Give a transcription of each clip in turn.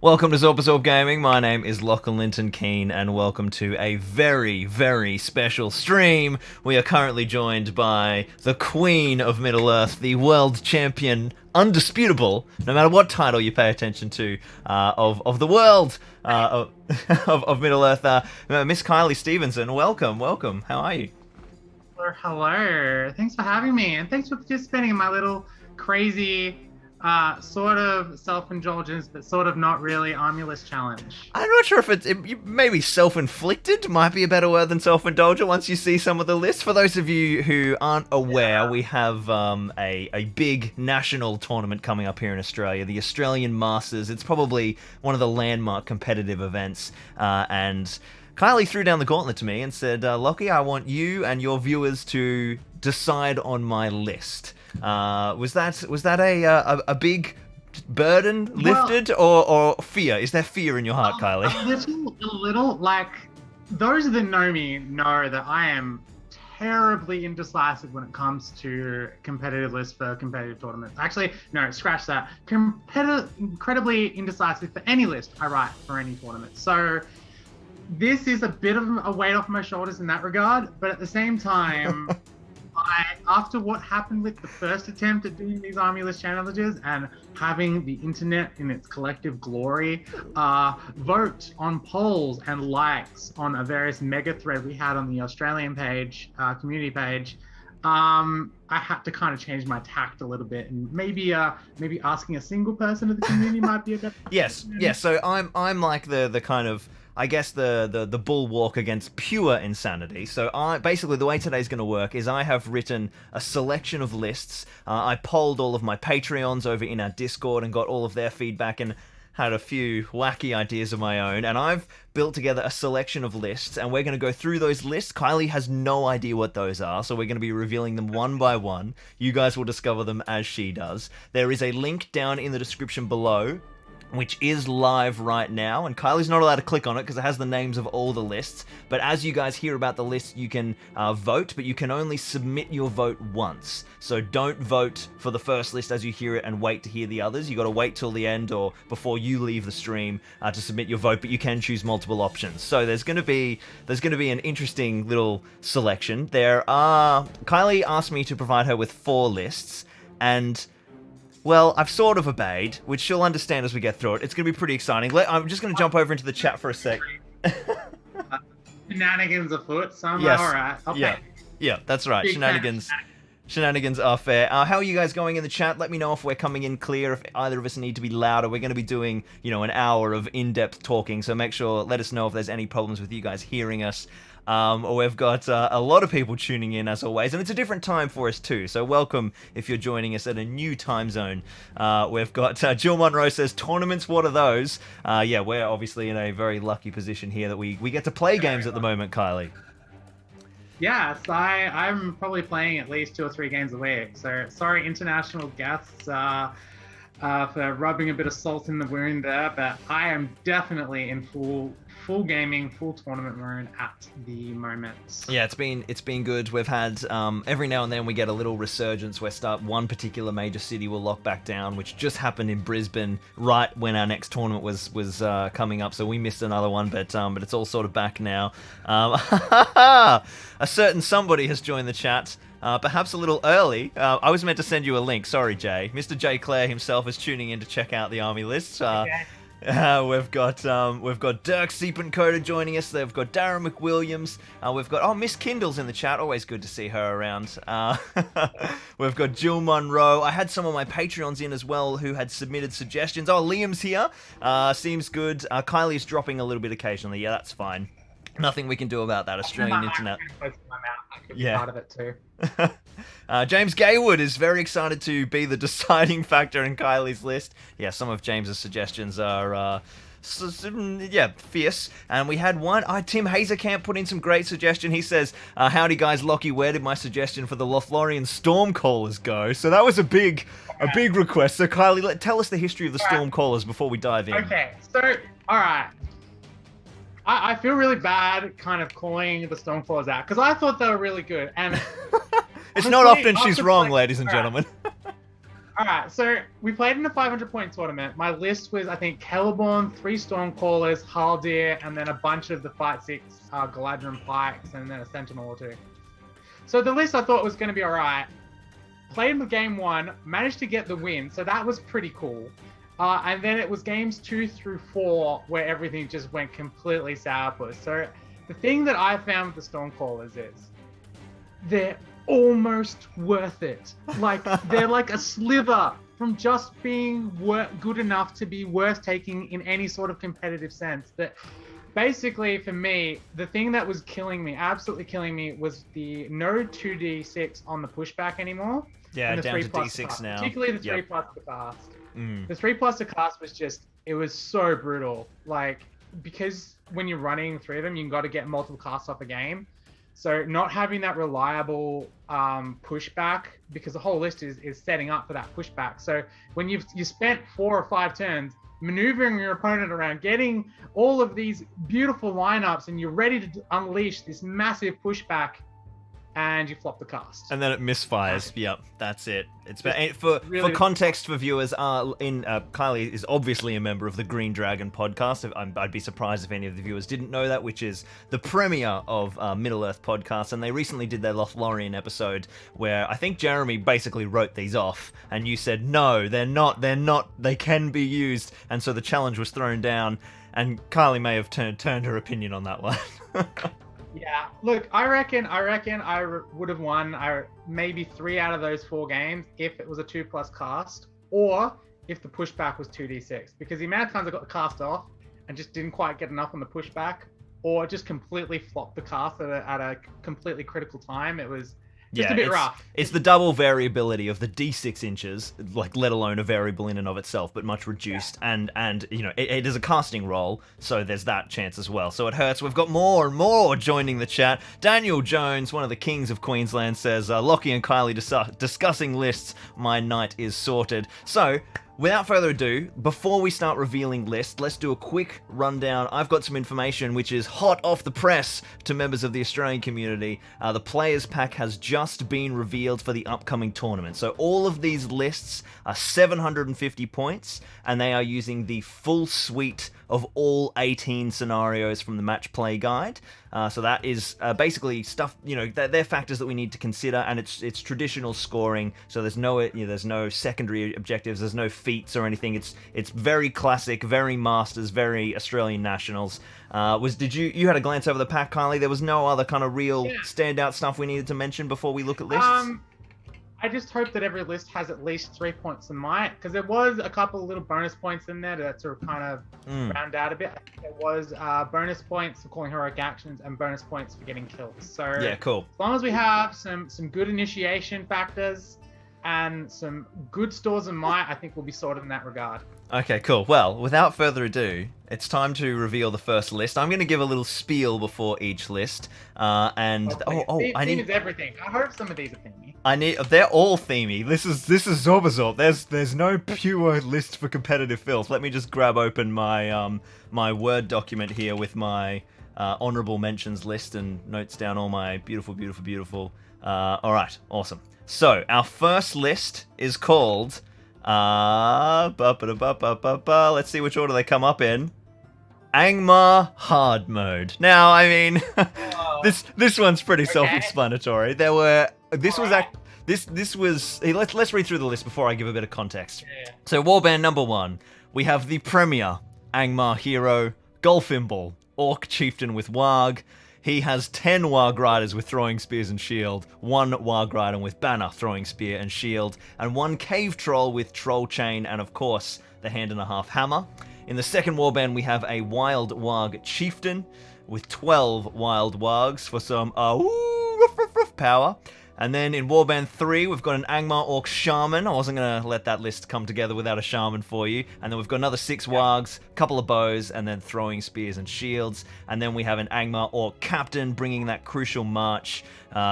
Welcome to Zorpazorp Gaming. My name is Lachlan Linton Keane, and welcome to a very, very special stream. We are currently joined by the Queen of Middle Earth, the world champion, undisputable, no matter what title you pay attention to, of the world of Middle Earth, Miss Kylie Stevenson. Welcome. How are you? Hello. Thanks for having me, and thanks for participating in my little crazy, sort of self-indulgence, but sort of not really Armulus challenge. I'm not sure if it maybe self-inflicted might be a better word than self-indulgent once you see some of the lists. For those of you who aren't aware, we have a big national tournament coming up here in Australia, the Australian Masters. It's probably one of the landmark competitive events, and Kylie threw down the gauntlet to me and said, Lockie, I want you and your viewers to decide on my list. Was that a big burden lifted, or fear? Is there fear in your heart, Kylie? A little, like, those that know me know that I am terribly indecisive when it comes to competitive lists for competitive tournaments. Actually, no, scratch that. Incredibly indecisive for any list I write for any tournament. So this is a bit of a weight off my shoulders in that regard, but at the same time, after what happened with the first attempt at doing these Armulus challenges and having the internet in its collective glory vote on polls and likes on a various mega thread we had on the Australian page, community page, I had to kind of change my tact a little bit, and maybe asking a single person of the community might be a better. Yes. So I'm like the kind of, I guess, the bulwark against pure insanity. So basically the way today's going to work is I have written a selection of lists. I polled all of my Patreons over in our Discord and got all of their feedback and had a few wacky ideas of my own, and I've built together a selection of lists, and we're going to go through those lists. Kylie has no idea what those are, so we're going to be revealing them one by one. You guys will discover them as she does. There is a link down in the description below, which is live right now, and Kylie's not allowed to click on it because it has the names of all the lists, but as you guys hear about the list, you can vote, but you can only submit your vote once. So don't vote for the first list as you hear it and wait to hear the others. You got to wait till the end or before you leave the stream to submit your vote, but you can choose multiple options. So there's going to be an interesting little selection. Kylie asked me to provide her with 4 lists, and well, I've sort of obeyed, which she'll understand as we get through it. It's going to be pretty exciting. I'm just going to jump over into the chat for a sec. Shenanigans afoot, so I'm yes. all right. Okay. Yeah, that's right. Shenanigans are fair. How are you guys going in the chat? Let me know if we're coming in clear, if either of us need to be louder. We're going to be doing, an hour of in-depth talking, so let us know if there's any problems with you guys hearing us. We've got a lot of people tuning in, as always, and it's a different time for us too, so welcome if you're joining us at a new time zone. We've got Jill Monroe says, tournaments, what are those? Yeah, we're obviously in a very lucky position here that we get to play games at the moment, Kylie. Yes, I'm probably playing at least 2 or 3 games a week, so sorry international guests for rubbing a bit of salt in the wound there, but I am definitely in full gaming, full tournament mode at the moment. Yeah, it's been good. We've had every now and then we get a little resurgence where one particular major city will lock back down, which just happened in Brisbane right when our next tournament was coming up, so we missed another one, but it's all sort of back now. A certain somebody has joined the chat. Perhaps a little early. I was meant to send you a link. Sorry, Jay. Mr. Jay Clare himself is tuning in to check out the army list. Okay. We've got Dirk Siepencoder joining us. They've got Darren McWilliams. We've got Miss Kindle's in the chat. Always good to see her around. We've got Jill Monroe. I had some of my Patreons in as well who had submitted suggestions. Liam's here. Seems good. Kylie's dropping a little bit occasionally. Yeah, that's fine. Nothing we can do about that. Australian internet. Yeah. Part of it too. James Gaywood is very excited to be the deciding factor in Kylie's list. Yeah, some of James's suggestions are fierce. And we had one. Tim Hazelkamp put in some great suggestion. He says, howdy guys, Lockie, where did my suggestion for the Lothlorien Stormcallers go? So that was a big request. So Kylie, tell us the history of the Stormcallers before we dive in. Okay, so, alright. I feel really bad kind of calling the Stormcallers out, because I thought they were really good. And it's not often she's wrong, ladies and gentlemen. All right, so we played in a 500-point tournament. My list was, I think, Celeborn, 3 Stormcallers, Haldir, and then a bunch of the Fight 6 Galadrim Pikes, and then a Sentinel or 2. So the list I thought was going to be all right. Played the game 1, managed to get the win, so that was pretty cool. And then it was games 2 through 4 where everything just went completely sourpuss. So the thing that I found with the Stormcallers is they're almost worth it. Like, they're like a sliver from just being good enough to be worth taking in any sort of competitive sense. That basically, for me, the thing that was killing me, absolutely killing me, was the no 2d6 on the pushback anymore. Yeah, the down 3 to plus d6 cast, now. particularly the 3 plus the cast. The 3 plus the cast was just, it was so brutal. Like, because when you're running 3 of them, you've got to get multiple casts off a game. So not having that reliable pushback, because the whole list is setting up for that pushback. So when you spent 4 or 5 turns maneuvering your opponent around, getting all of these beautiful lineups, and you're ready to unleash this massive pushback, and you flop the cast. And then it misfires. Yep, that's it. It's for context for viewers. Kylie is obviously a member of the Green Dragon podcast. I'd be surprised if any of the viewers didn't know that, which is the premiere of Middle Earth podcast. And they recently did their Lothlorien episode, where I think Jeremy basically wrote these off, and you said no, they're not. They can be used, and so the challenge was thrown down. And Kylie may have turned her opinion on that one. Yeah, look, I reckon I would have won maybe 3 out of those 4 games if it was a 2 plus cast, or if the pushback was 2d6. Because the amount of times I got the cast off and just didn't quite get enough on the pushback, or just completely flopped the cast at a completely critical time, it was just a bit rough. It's the double variability of the d6 inches, like, let alone a variable in and of itself, but much reduced. Yeah. And you know, it is a casting roll, so there's that chance as well. So it hurts. We've got more and more joining the chat. Daniel Jones, one of the kings of Queensland, says, Lockie and Kylie discussing lists. My night is sorted. So, without further ado, before we start revealing lists, let's do a quick rundown. I've got some information which is hot off the press to members of the Australian community. The Players Pack has just been revealed for the upcoming tournament. So all of these lists are 750 points, and they are using the full suite of all 18 scenarios from the Match Play Guide. So that is basically stuff, you know, they're factors that we need to consider, and it's traditional scoring. So there's no secondary objectives, there's no feats or anything. It's very classic, very Masters, very Australian Nationals. Did you had a glance over the pack, Kylie? There was no other kind of real standout stuff we needed to mention before we look at lists? I just hope that every list has at least 3 points in might, because there was a couple of little bonus points in there to sort of kind of round out a bit. I think there was bonus points for calling heroic actions and bonus points for getting kills. So yeah, cool. As long as we have some good initiation factors and some good stores in might, I think we'll be sorted in that regard. Okay, cool. Well, without further ado, it's time to reveal the first list. I'm going to give a little spiel before each list. Theme is everything. I hope some of these are themey. They're all themey. This is Zorpazorp. There's no pure list for competitive filth. Let me just grab open my my Word document here with my honorable mentions list and notes down all my beautiful. All right, awesome. So our first list is called let's see which order they come up in. Angmar Hard Mode. Now, I mean, this one's pretty self-explanatory. Let's read through the list before I give a bit of context. Yeah. So Warband number 1, we have the Premier Angmar hero, Golfimble, Orc Chieftain with Warg. He has 10 Warg Riders with throwing spears and shield, 1 Warg Rider with banner, throwing spear and shield, and 1 Cave Troll with troll chain, and of course, the hand and a half hammer. In the second warband, we have a Wild Warg Chieftain with 12 Wild Wargs for some power. And then in Warband 3, we've got an Angmar Orc Shaman. I wasn't going to let that list come together without a Shaman for you. And then we've got another 6 Wargs, a couple of bows, and then throwing spears and shields. And then we have an Angmar Orc Captain bringing that crucial march.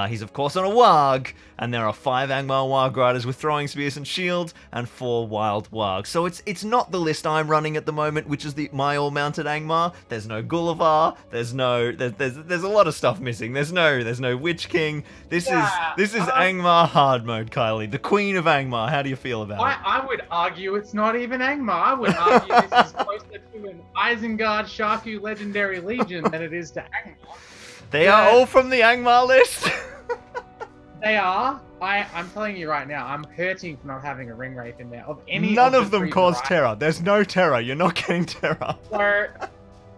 He's, of course, on a Warg. And there are 5 Angmar Warg Riders with throwing spears and shield, and 4 Wild Wargs. So it's not the list I'm running at the moment, which is my all-mounted Angmar. There's no Gullivar. There's a lot of stuff missing. There's no Witch King. This is This is Angmar hard mode, Kylie. The queen of Angmar. How do you feel about it? I would argue it's not even Angmar. I would argue this is closer to an Isengard Shaku Legendary Legion than it is to Angmar. They are all from the Angmar list. They are. I'm telling you right now, I'm hurting for not having a ring wraith in there. Of any None of of the them three cause varieties. terror. There's no terror. You're not getting terror. So,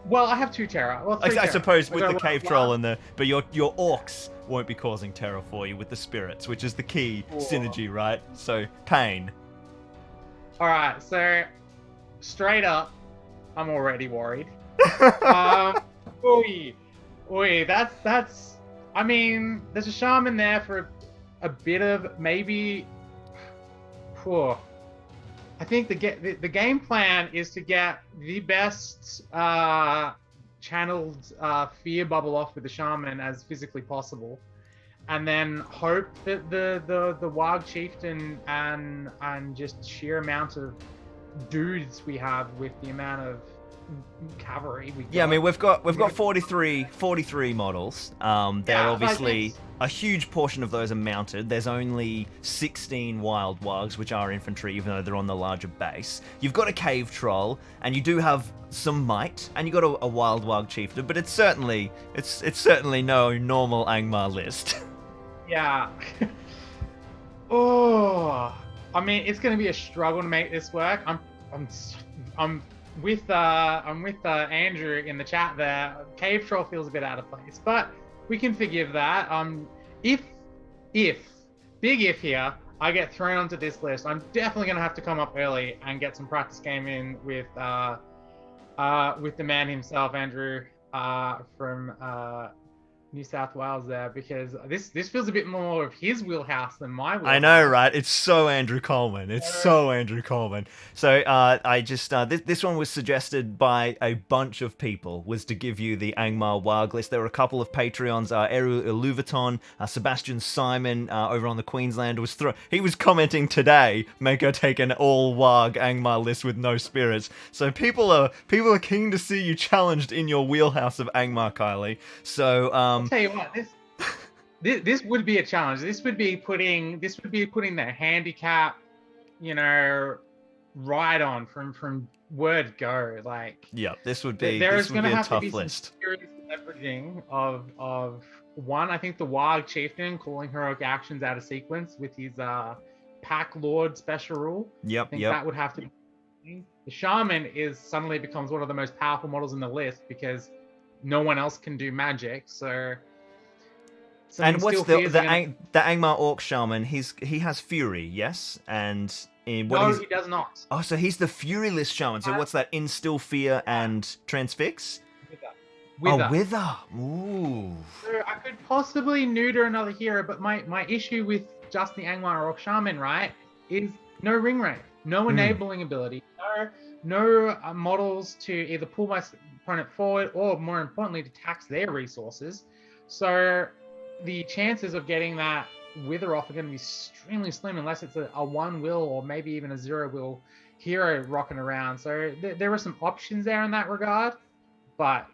well, I have 2 terror. Well, 3 I terror. suppose I with got the cave one- troll and the, but your orcs won't be causing terror for you with the spirits, which is the key synergy, right? So pain. All right, so straight up, I'm already worried. Oi, that's. I mean, there's a shaman there for a bit of maybe. Poor. I think the game plan is to get the best channeled fear bubble off with the shaman as physically possible, and then hope that the Warg chieftain and just sheer amount of dudes we have with the amount of cavalry we got. Yeah, I mean we've got 43 models. They're obviously a huge portion of those are mounted. There's only 16 wild wargs, which are infantry, even though they're on the larger base. You've got a cave troll, and you do have some might, and you got a wild warg chieftain, but it's certainly no normal Angmar list. Yeah. Oh, I mean, it's going to be a struggle to make this work. I'm with Andrew in the chat there. Cave troll feels a bit out of place, but we can forgive that. If big if here, I get thrown onto this list, I'm definitely going to have to come up early and get some practice game in with the man himself, Andrew, from New South Wales there, because this feels a bit more of his wheelhouse than my wheelhouse. I know, right? It's so Andrew Coleman. So I just this one was suggested by a bunch of people, was to give you the Angmar Warg list. There were a couple of Patreons, Eru Iluvaton, Sebastian Simon over on the Queensland he was commenting today, make her take an all Warg Angmar list with no spirits. So people are keen to see you challenged in your wheelhouse of Angmar, Kylie. So I'll tell you what, this would be a challenge. This would be putting the handicap, right on from word go. Like, yeah, this would be a tough list. Some serious leveraging of one. I think the Warg chieftain calling heroic actions out of sequence with his pack lord special rule. Yep. I think that would have to be. The shaman suddenly becomes one of the most powerful models in the list because no one else can do magic. So. And what's the Angmar Orc Shaman? He has Fury, yes, and he does not. Oh, so he's the Fury list Shaman. So what's that? Instill Fear and Transfix. Wither. Ooh. So I could possibly neuter another hero, but my issue with just the Angmar Orc Shaman, right, is no ring rate, no enabling ability, no models to either pull my opponent forward or, more importantly, to tax their resources. So the chances of getting that Wither off are going to be extremely slim unless it's a 1 will or maybe even a 0 will hero rocking around. So there are some options there in that regard, but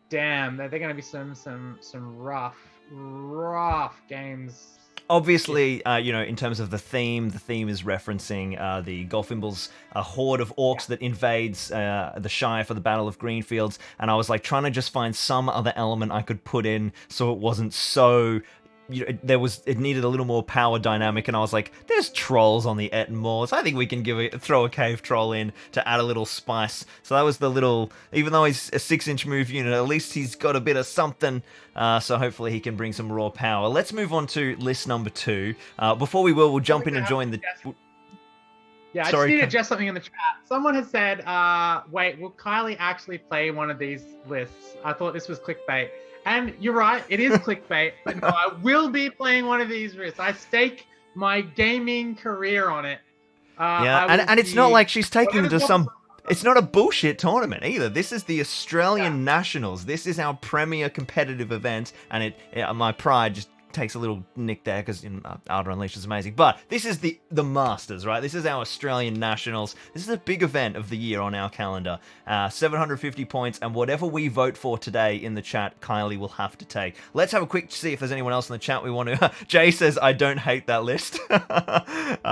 damn, they're going to be some rough games. Obviously, in terms of the theme is referencing the Golfimbles, a horde of orcs that invades the Shire for the Battle of Greenfields, and I was like trying to just find some other element I could put in so it wasn't so. It needed a little more power dynamic, and I was like, there's trolls on the Etten Moors. I think we can throw a cave troll in to add a little spice. So that was the little, even though he's a 6-inch move unit, at least he's got a bit of something. So hopefully he can bring some raw power. Let's move on to list number 2. Before we'll jump in and join the. Yeah, I just need to adjust something in the chat. Someone has said, wait, will Kylie actually play one of these lists? I thought this was clickbait. And you're right, it is clickbait, but no, I will be playing one of these lists. I stake my gaming career on it. And it's not like she's taking it to some. It's not a bullshit tournament either. This is the Australian Nationals. This is our premier competitive event, and my pride just takes a little nick there because Arda Unleashed is amazing. But this is the Masters, right? This is our Australian Nationals. This is a big event of the year on our calendar. 750 points, and whatever we vote for today in the chat, Kylie will have to take. Let's have a quick see if there's anyone else in the chat we want to... Jay says, I don't hate that list. Broadsword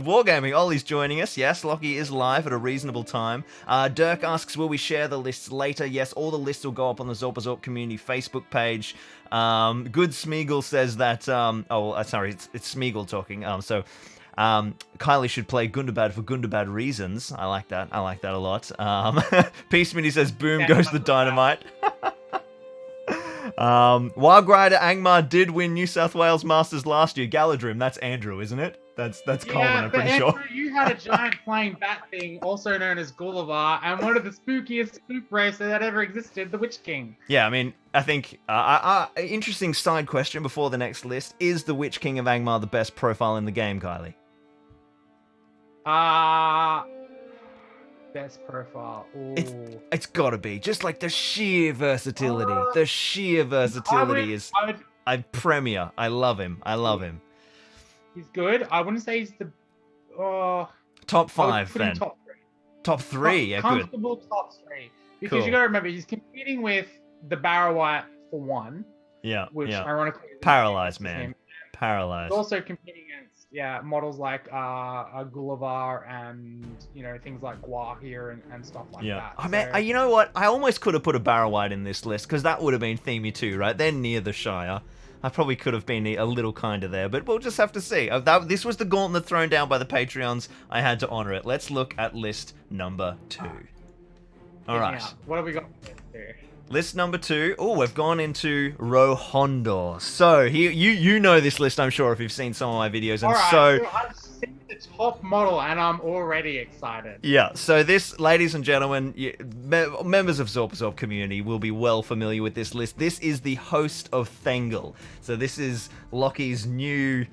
Wargaming. Ollie's joining us. Yes, Lockie is live at a reasonable time. Dirk asks, will we share the lists later? Yes, all the lists will go up on the Zorpazorp community Facebook page. Good Smeagol says that, sorry, it's Smeagol talking. Kylie should play Gundabad for Gundabad reasons. I like that a lot. Peace Mini says, boom goes the dynamite. Wild Rider Angmar did win New South Wales Masters last year. Galadrim, that's Andrew, isn't it? That's Coleman, I'm pretty Andrew, sure. You had a giant flying bat thing, also known as Gulliver, and one of the spookiest spook races that ever existed, the Witch King. Yeah, I mean, I think interesting side question before the next list: is the Witch King of Angmar the best profile in the game, Kylie? Best profile. Ooh. It's got to be just like the sheer versatility. The sheer versatility is a premier. I love him. He's good. I wouldn't say he's the top 5 then. Top 3. Top 3, yeah, good. Comfortable top 3. Because you got to remember, he's competing with the Barrow-White for 1. Yeah. Which ironically is paralyzed, man. Paralyzed. He's also competing against models like Gulliver and things like Gua here and stuff like that. I mean, you know what? I almost could have put a Barrow-White in this list because that would have been themey too, right? They're near the Shire. I probably could have been a little kinder there, but we'll just have to see. This was the gauntlet thrown down by the Patreons. I had to honor it. Let's look at list number 2. All right. What have we got here? List number 2. Oh, we've gone into Rohondor. So here, you know this list, I'm sure, if you've seen some of my videos. And so I've seen the top model, and I'm already excited. Yeah. So this, ladies and gentlemen, members of Zorpazorp community will be well familiar with this list. This is the host of Thengel. So this is Lockie's new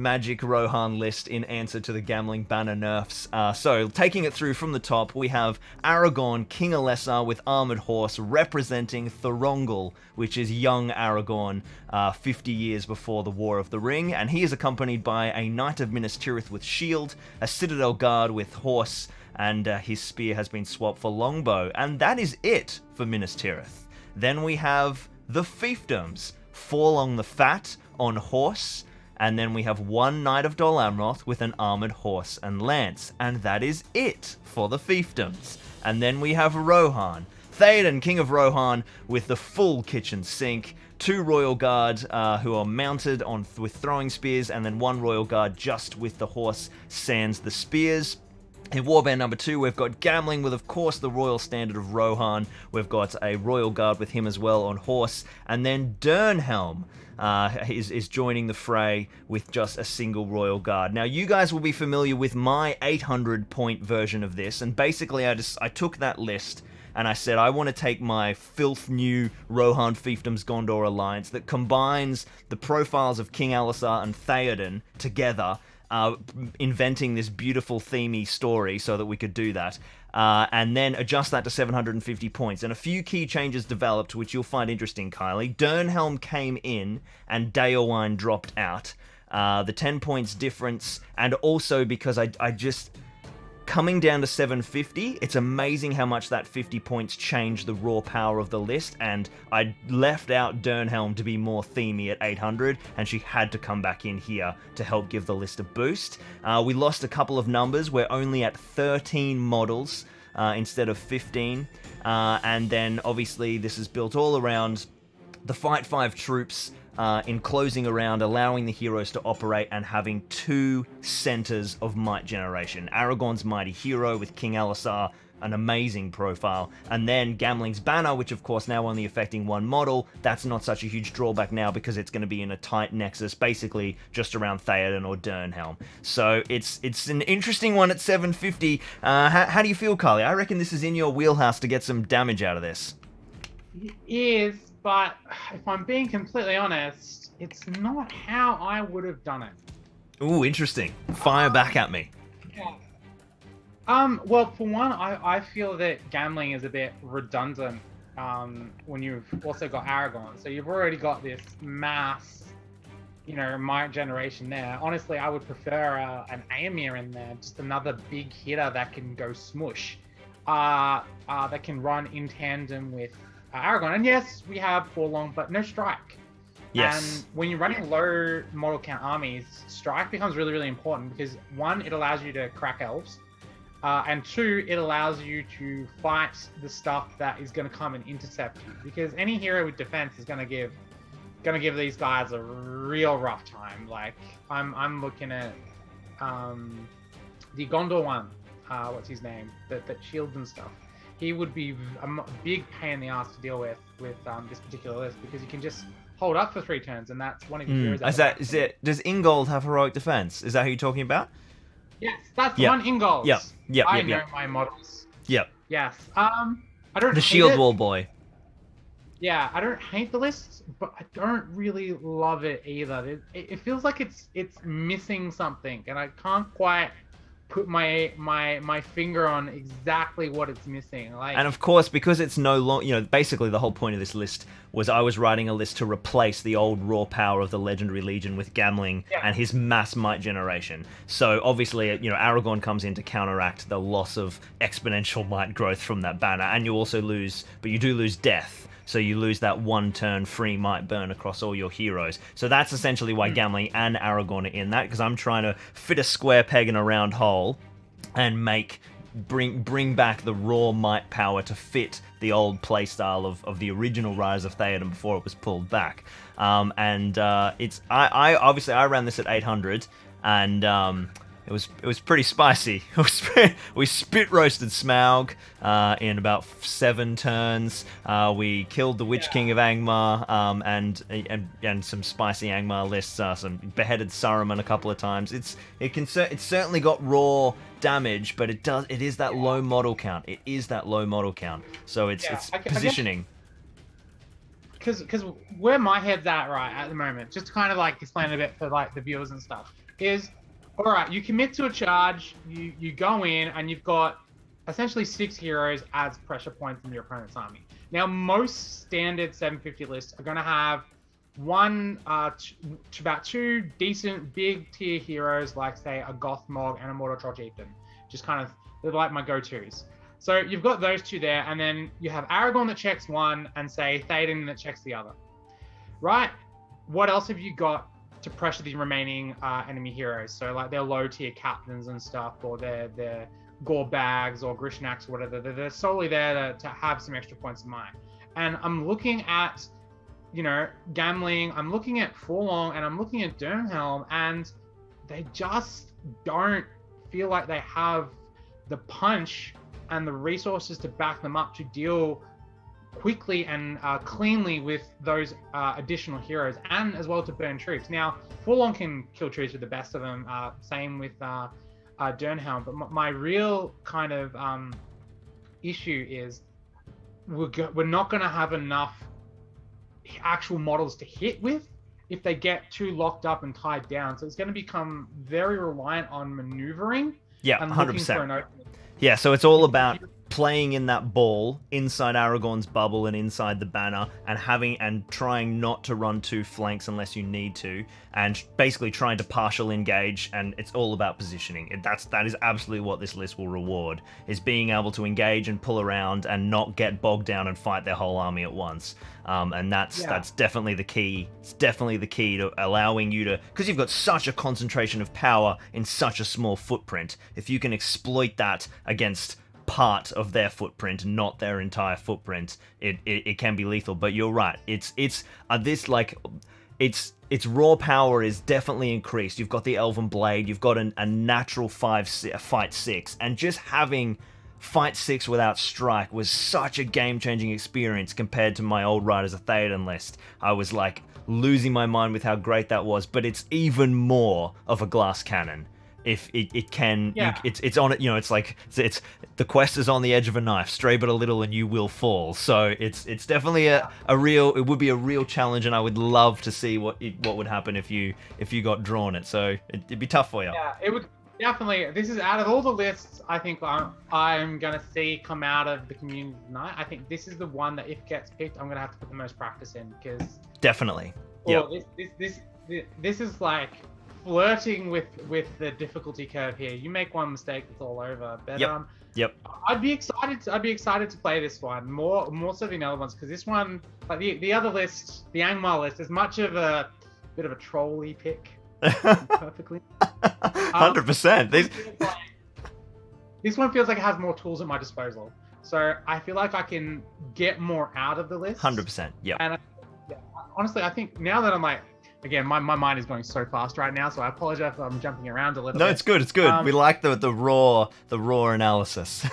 Magic Rohan list in answer to the Gambling Banner nerfs. So, taking it through from the top, we have Aragorn, King Alessar with Armored Horse, representing Thorongil, which is young Aragorn, 50 years before the War of the Ring, and he is accompanied by a Knight of Minas Tirith with shield, a Citadel Guard with horse, and his spear has been swapped for longbow, and that is it for Minas Tirith. Then we have the fiefdoms, Forlong the Fat on horse, and then we have one Knight of Dol Amroth with an armored horse and lance. And that is it for the fiefdoms. And then we have Rohan. Theoden, King of Rohan, with the full kitchen sink. 2 Royal Guard who are mounted with throwing spears. And then 1 Royal Guard just with the horse sans the spears. In Warband number 2, we've got Gamling with, of course, the Royal Standard of Rohan. We've got a Royal Guard with him as well on horse. And then Dernhelm is joining the fray with just a single Royal Guard. Now, you guys will be familiar with my 800-point version of this. And basically, I took that list and I said, I want to take my filth new Rohan Fiefdoms Gondor alliance that combines the profiles of King Alessar and Theoden together, inventing this beautiful themey story so that we could do that, and then adjust that to 750 points. And a few key changes developed, which you'll find interesting, Kylie. Dernhelm came in and Daewine dropped out. The 10 points difference, and also because I just... Coming down to 750, it's amazing how much that 50 points changed the raw power of the list, and I left out Dernhelm to be more themey at 800, and she had to come back in here to help give the list a boost. We lost a couple of numbers. We're only at 13 models instead of 15, and then obviously this is built all around the Fight 5 troops, enclosing around, allowing the heroes to operate, and having 2 centers of might generation. Aragorn's Mighty Hero with King Alessar, an amazing profile, and then Gamling's Banner, which of course now only affecting 1 model. That's not such a huge drawback now because it's going to be in a tight nexus, basically just around Theoden or Dernhelm. So it's an interesting one at 750. How do you feel, Carly? I reckon this is in your wheelhouse to get some damage out of this. It is. But if I'm being completely honest, it's not how I would have done it. Ooh, interesting. Fire back at me. Yeah. Well, for one, I feel that Gamling is a bit redundant when you've also got Aragon. So you've already got this mass, might generation there. Honestly, I would prefer an Aemir in there, just another big hitter that can go smush, that can run in tandem with Aragon. And yes, we have Forlong, but no strike. Yes. And when you're running low model count armies, strike becomes really, really important because one, it allows you to crack elves, and two, it allows you to fight the stuff that is going to come and intercept you. Because any hero with defense is going to give these guys a real rough time. Like I'm looking at the Gondor one. What's his name? That shields and stuff. He would be a big pain in the ass to deal with this particular list because you can just hold up for 3 turns, and that's one of your heroes. Does Ingold have heroic defense? Is that who you're talking about? Yes, that's one Ingold. Yep. I know my models. Yep. Yes. I don't. The shield wall boy. Yeah, I don't hate the list, but I don't really love it either. It feels like it's missing something, and I can't quite put my finger on exactly what it's missing. And of course, because it's no longer, basically the whole point of this list was I was writing a list to replace the old raw power of the Legendary Legion with Gamling and his mass might generation. So obviously, Aragorn comes in to counteract the loss of exponential might growth from that banner, and you also lose, but you do lose death. So you lose that 1 turn free might burn across all your heroes. So that's essentially why Gamling and Aragorn are in that, because I'm trying to fit a square peg in a round hole and bring back the raw might power to fit the old playstyle of the original Rise of Theoden before it was pulled back. I obviously I ran this at 800, and it was pretty spicy. We spit roasted Smaug in about 7 turns. We killed the Witch King of Angmar, and some spicy Angmar lists. Some beheaded Saruman a couple of times. It's certainly got raw damage, but it is that low model count. It is that low model count. So it's positioning. Because where my head's at right at the moment, just to kind of explain a bit for the viewers and stuff, is all right, you commit to a charge, you go in, and you've got essentially 6 heroes as pressure points in your opponent's army. Now, most standard 750 lists are going to have about 2 decent big tier heroes, like say a Gothmog and a Mortal Troll Chieftain. Just kind of, they're like my go-tos. So you've got those 2 there, and then you have Aragorn that checks 1, and say Theoden that checks the other. Right? What else have you got to pressure the remaining enemy heroes? So their low tier captains and stuff, or their gore bags or Grishnaks or whatever. They're solely there to have some extra points of mind. And I'm looking at, Gamling, I'm looking at Forlong, and I'm looking at Durnhelm, and they just don't feel like they have the punch and the resources to back them up to deal quickly and cleanly with those additional heroes, and as well to burn troops. Now, Forlong can kill troops with the best of them, same with Durnhelm, but my real kind of issue is we're not going to have enough actual models to hit with if they get too locked up and tied down. So it's going to become very reliant on maneuvering. Yeah, and 100%. looking for an opening. Yeah, so it's all about playing in that ball inside Aragorn's bubble and inside the banner, and trying not to run 2 flanks unless you need to, and basically trying to partial engage. And it's all about positioning. That is absolutely what this list will reward, is being able to engage and pull around and not get bogged down and fight their whole army at once. And that's definitely the key. It's definitely the key to allowing you to, because you've got such a concentration of power in such a small footprint. If you can exploit that against part of their footprint, not their entire footprint, it can be lethal. But you're right. Its raw power is definitely increased. You've got the Elven Blade. You've got a natural fight 6, and just having Fight 6 without Strike was such a game-changing experience compared to my old Riders of Theoden list. I was losing my mind with how great that was, but it's even more of a glass cannon. If it can, it's on it. It's the quest is on the edge of a knife. Stray but a little, and you will fall. So it's definitely a real. It would be a real challenge, and I would love to see what would happen if you got drawn it. So it'd be tough for you. Yeah, definitely. This is out of all the lists. I think I'm gonna see come out of the community tonight. I think this is the one that if it gets picked, I'm gonna have to put the most practice in because. Definitely. Yeah. This is like flirting with the difficulty curve here. You make one mistake, it's all over. But Yep. I'd be excited to play this one more so than the other ones because this one, like the other list, the Angmar list, is much of a bit of a trolly pick. Perfectly. 100%. This one feels like it has more tools at my disposal, so I feel like I can get more out of the list. 100%. Yeah. And honestly, I think now that I'm like, again, my mind is going so fast right now, so I apologize if I'm jumping around a little bit. No, it's good. It's good. We like the raw analysis.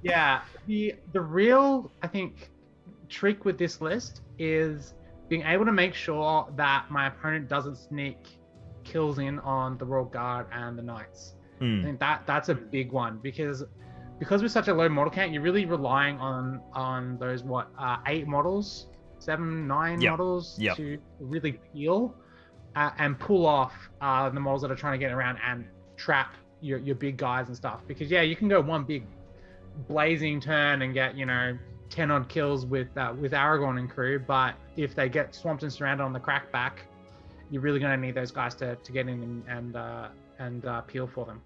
Yeah. The real, I think, trick with this list is being able to make sure that my opponent doesn't sneak kills in on the Royal Guard and the Knights. I think that's a big one because we're such a low model count, you're really relying on those 8 models, 7, 9 models to really peel and pull off the models that are trying to get around and trap your big guys and stuff. Because you can go one big blazing turn and get 10 odd kills with Aragorn and crew, but if they get swamped and surrounded on the crackback, you're really going to need those guys to get in and peel for them.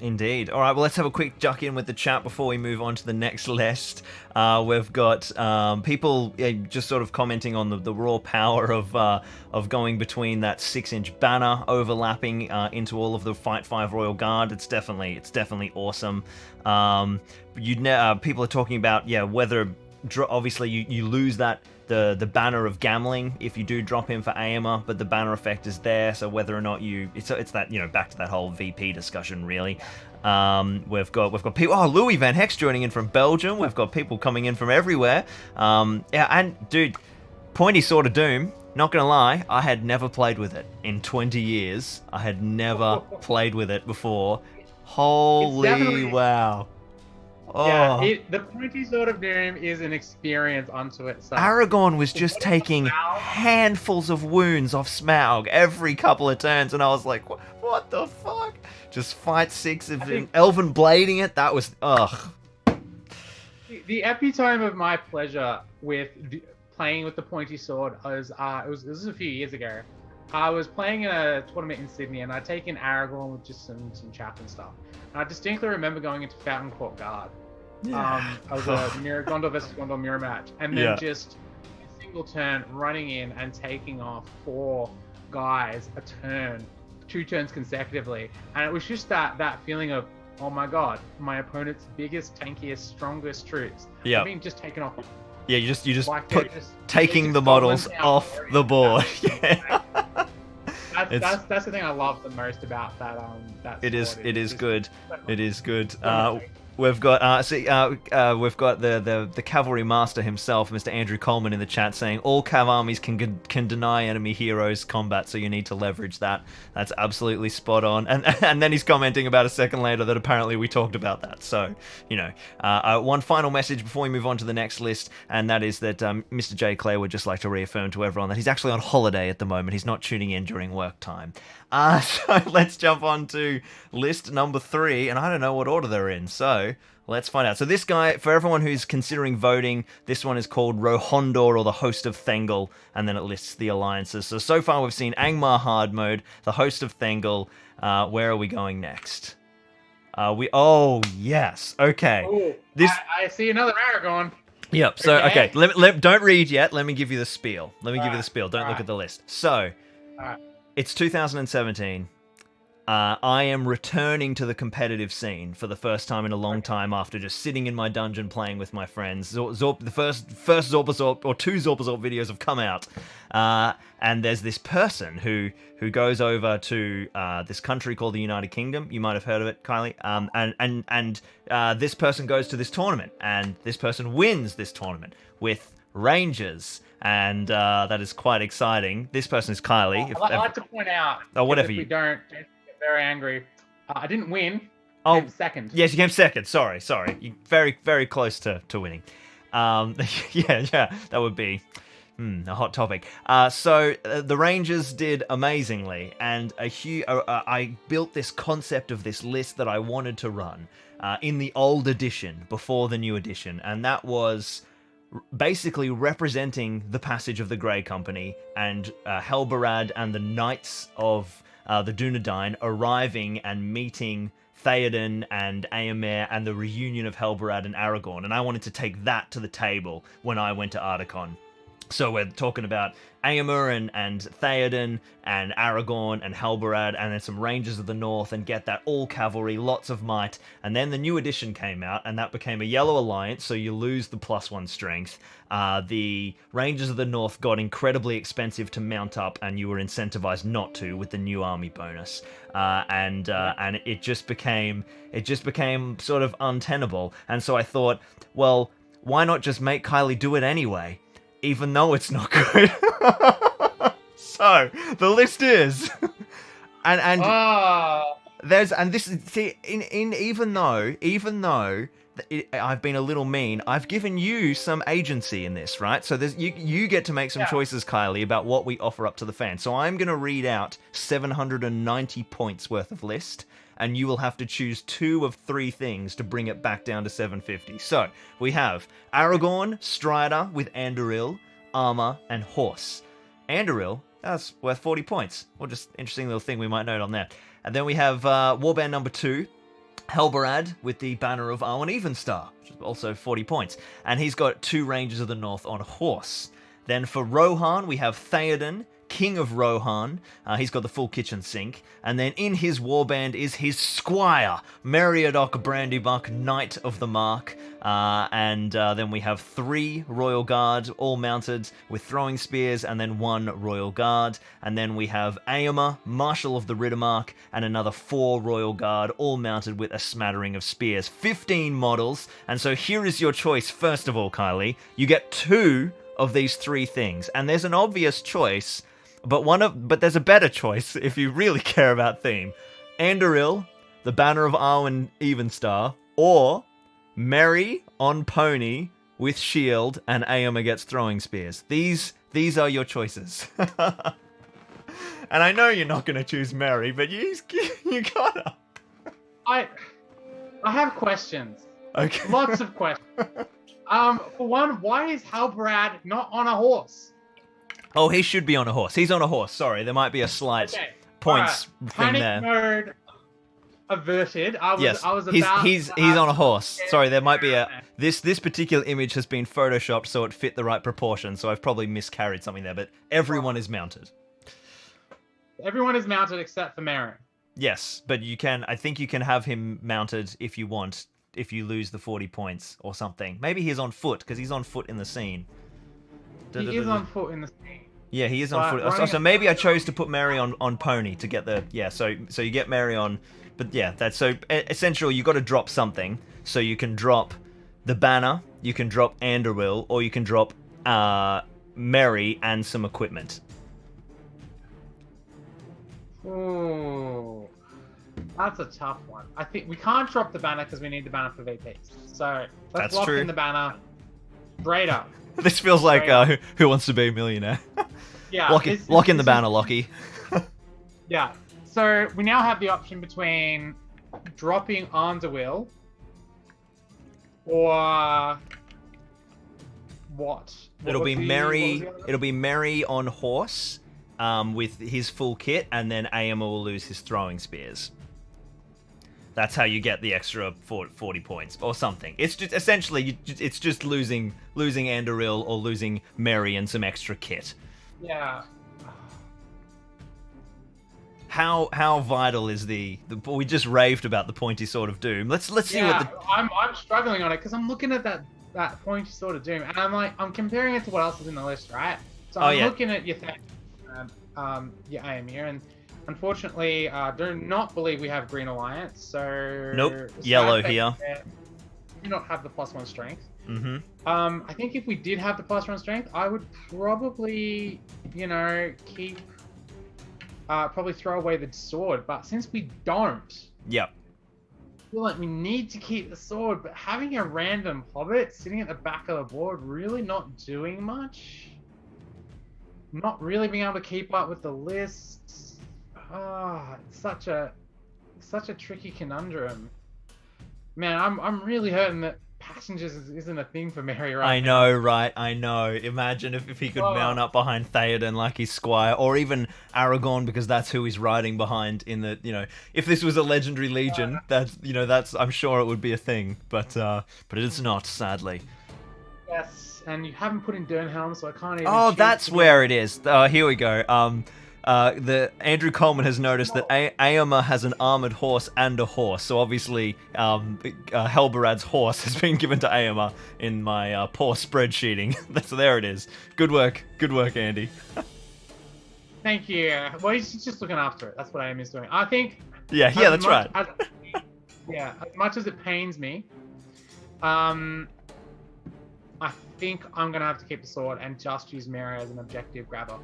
Indeed. All right, well, let's have a quick juck in with the chat before we move on to the next list. We've got people just sort of commenting on the raw power of going between that 6-inch banner overlapping into all of the Fight 5 Royal Guard. It's definitely awesome. People are talking about whether obviously you lose that the banner of Gamling if you do drop in for Aemma, but the banner effect is there, so whether or not it's that back to that whole VP discussion really. We've got people. Oh, Louis Van Hex joining in from Belgium. We've got people coming in from everywhere. And dude, Pointy Sword of Doom. Not gonna lie, I had never played with it in 20 years. I had never played with it before. Holy wow. Oh. Yeah, the Pointy Sword of Doom is an experience unto itself. Aragorn was just taking handfuls of wounds off Smaug every couple of turns, and I was like, what the fuck? Just fight 6 of Elven blading it. That was, ugh. The epitome of my pleasure with playing with the Pointy Sword was, this was a few years ago. I was playing in a tournament in Sydney, and I'd taken Aragorn with just some chaff and stuff. And I distinctly remember going into Fountain Court Guard. I was a Gondor versus Gondor mirror match, and then just a single turn running in and taking off 4 guys a turn, 2 turns consecutively, and it was just that feeling of, oh my god, my opponent's biggest, tankiest, strongest troops are being just taken off. Yeah, you just like taking the models off the board. Yeah. That's the thing I love the most about that. It is good. We've got we've got the cavalry master himself, Mr. Andrew Coleman, in the chat saying all cav armies can deny enemy heroes combat, so you need to leverage that. That's absolutely spot on. And then he's commenting about a second later that apparently we talked about that. So one final message before we move on to the next list, and that is that Mr. J. Clay would just like to reaffirm to everyone that he's actually on holiday at the moment. He's not tuning in during work time. So let's jump on to list number 3, and I don't know what order they're in, so let's find out. So this guy, for everyone who's considering voting, this one is called Rohondor, or the Host of Thengel, and then it lists the alliances. So far we've seen Angmar Hard Mode, the Host of Thengel. Where are we going next? Oh, yes, okay. Ooh, I see another Aragorn. Yep, so, okay, don't read yet. Let me give you the spiel. Don't look at the list. So, it's 2017. I am returning to the competitive scene for the first time in a long time after just sitting in my dungeon playing with my friends. The first Zorpazorp, or 2 Zorpazorp videos have come out. And there's this person who goes over to this country called the United Kingdom. You might have heard of it, Kylie. And this person goes to this tournament, and this person wins this tournament with Rangers. And that is quite exciting. This person is Kylie. I'd like to point out, whatever if we don't get very angry, I didn't win. I came second. Yes, you came second. Sorry. You very, very close to winning. Yeah, that would be A hot topic. So the Rangers did amazingly, and I built this concept of this list that I wanted to run in the old edition before the new edition, and that was basically representing the passage of the Grey Company and Helberad and the Knights of the Dunedain arriving and meeting Theoden and Éomer and the reunion of Helberad and Aragorn, and I wanted to take that to the table when I went to Articon. So we're talking about Éomer and Theoden and Aragorn and Helberad and then some Rangers of the North, and get that all cavalry, lots of might. And then the new edition came out, and that became a Yellow Alliance, so you lose the +1 strength. The Rangers of the North got incredibly expensive to mount up, and you were incentivized not to with the new army bonus. And it just became sort of untenable. And so I thought, well, why not just make Kylie do it anyway? Even though it's not good. So the list is, and there's, and this is, see, even though I've been a little mean, I've given you some agency in this, right? So there's you get to make some choices, Kylie, about what we offer up to the fans. So I'm gonna read out 790 points worth of list, and you will have to choose 2 of 3 things to bring it back down to 750. So, we have Aragorn, Strider with Anduril, Armor, and Horse. Anduril, that's worth 40 points. Well, just interesting little thing we might note on there. And then we have Warband number 2, Helberad with the Banner of Arwen Evenstar, which is also 40 points. And he's got 2 Rangers of the North on Horse. Then for Rohan, we have Theoden, King of Rohan. He's got the full kitchen sink. And then in his warband is his squire, Meriadoc Brandybuck, Knight of the Mark. And then we have 3 Royal Guard, all mounted with throwing spears, and then 1 Royal Guard. And then we have Éomer, Marshal of the Riddermark, and another 4 Royal Guard, all mounted with a smattering of spears. 15 models. And so here is your choice, first of all, Kylie. You get 2 of these 3 things. And there's an obvious choice, but there's a better choice if you really care about theme. Anduril, the Banner of Arwen Evenstar, or Merry on pony with shield and Éomer gets throwing spears. These are your choices. And I know you're not going to choose Merry, but you gotta. I have questions. Okay. Lots of questions. For one, why is Halbrad not on a horse? Oh, he should be on a horse. He's on a horse. Sorry, there might be a slight points thing Panic there. mode averted. I was he's on a horse. Sorry, there might be a this particular image has been photoshopped so it fit the right proportion. So I've probably miscarried something there, but everyone is mounted. Everyone is mounted except for Merry. Yes, but I think you can have him mounted if you want. If you lose the 40 points or something. Maybe he's on foot because he's on foot in the scene. He is on foot in the scene. Yeah, he is on foot. So maybe I chose to put Merry on pony to get the so you get Merry on, but yeah, that's so essentially you got to drop something. So you can drop the banner, you can drop Anduril, or you can drop Merry and some equipment. Ooh, that's a tough one. I think we can't drop the banner because we need the banner for VPs. So let's lock in the banner straight up. This feels like Who Wants to Be a Millionaire? Yeah. Lock in the banner, Lockie. Yeah. So we now have the option between dropping Anduril or what? It'll be Merry on horse, with his full kit, and then Éomer will lose his throwing spears. That's how you get the extra 40 points or something. It's just essentially it's just losing Anduril or losing Merry and some extra kit. Yeah. How vital is the we just raved about the pointy sword of doom. Let's see what the I'm struggling on it because I'm looking at that pointy sword of doom and I'm comparing it to what else is in the list, right? So I'm looking at your Éomer, and unfortunately, do not believe we have Green Alliance, so... Nope, yellow here. Do not have the +1 strength. Mm-hmm. I think if we did have the +1 strength, I would probably, keep... probably throw away the sword, but since we don't... Yep. I feel like we need to keep the sword, but having a random hobbit sitting at the back of the board really not doing much... not really being able to keep up with the lists. It's such a tricky conundrum. Man, I'm really hurting that passengers isn't a thing for Mary right I now. know, right? I know. Imagine if he could Oh, mount up behind Theoden like his squire, or even Aragorn, because that's who he's riding behind. In the, if this was a legendary legion, that's I'm sure it would be a thing, but it is not, sadly. yes, and you haven't put in Durnhelm, so I can't even Oh, choose that's to get. where it is. Here we go. The Andrew Coleman has noticed that Aomer has an armored horse and a horse. So obviously, Helbarad's horse has been given to Aomer in my poor spreadsheeting. So there it is. Good work, Andy. Thank you. Well, he's just looking after it. That's what Aim is doing. I think. Yeah, that's right. Yeah, as much as it pains me, I think I'm gonna have to keep the sword and just use Mary as an objective grabber.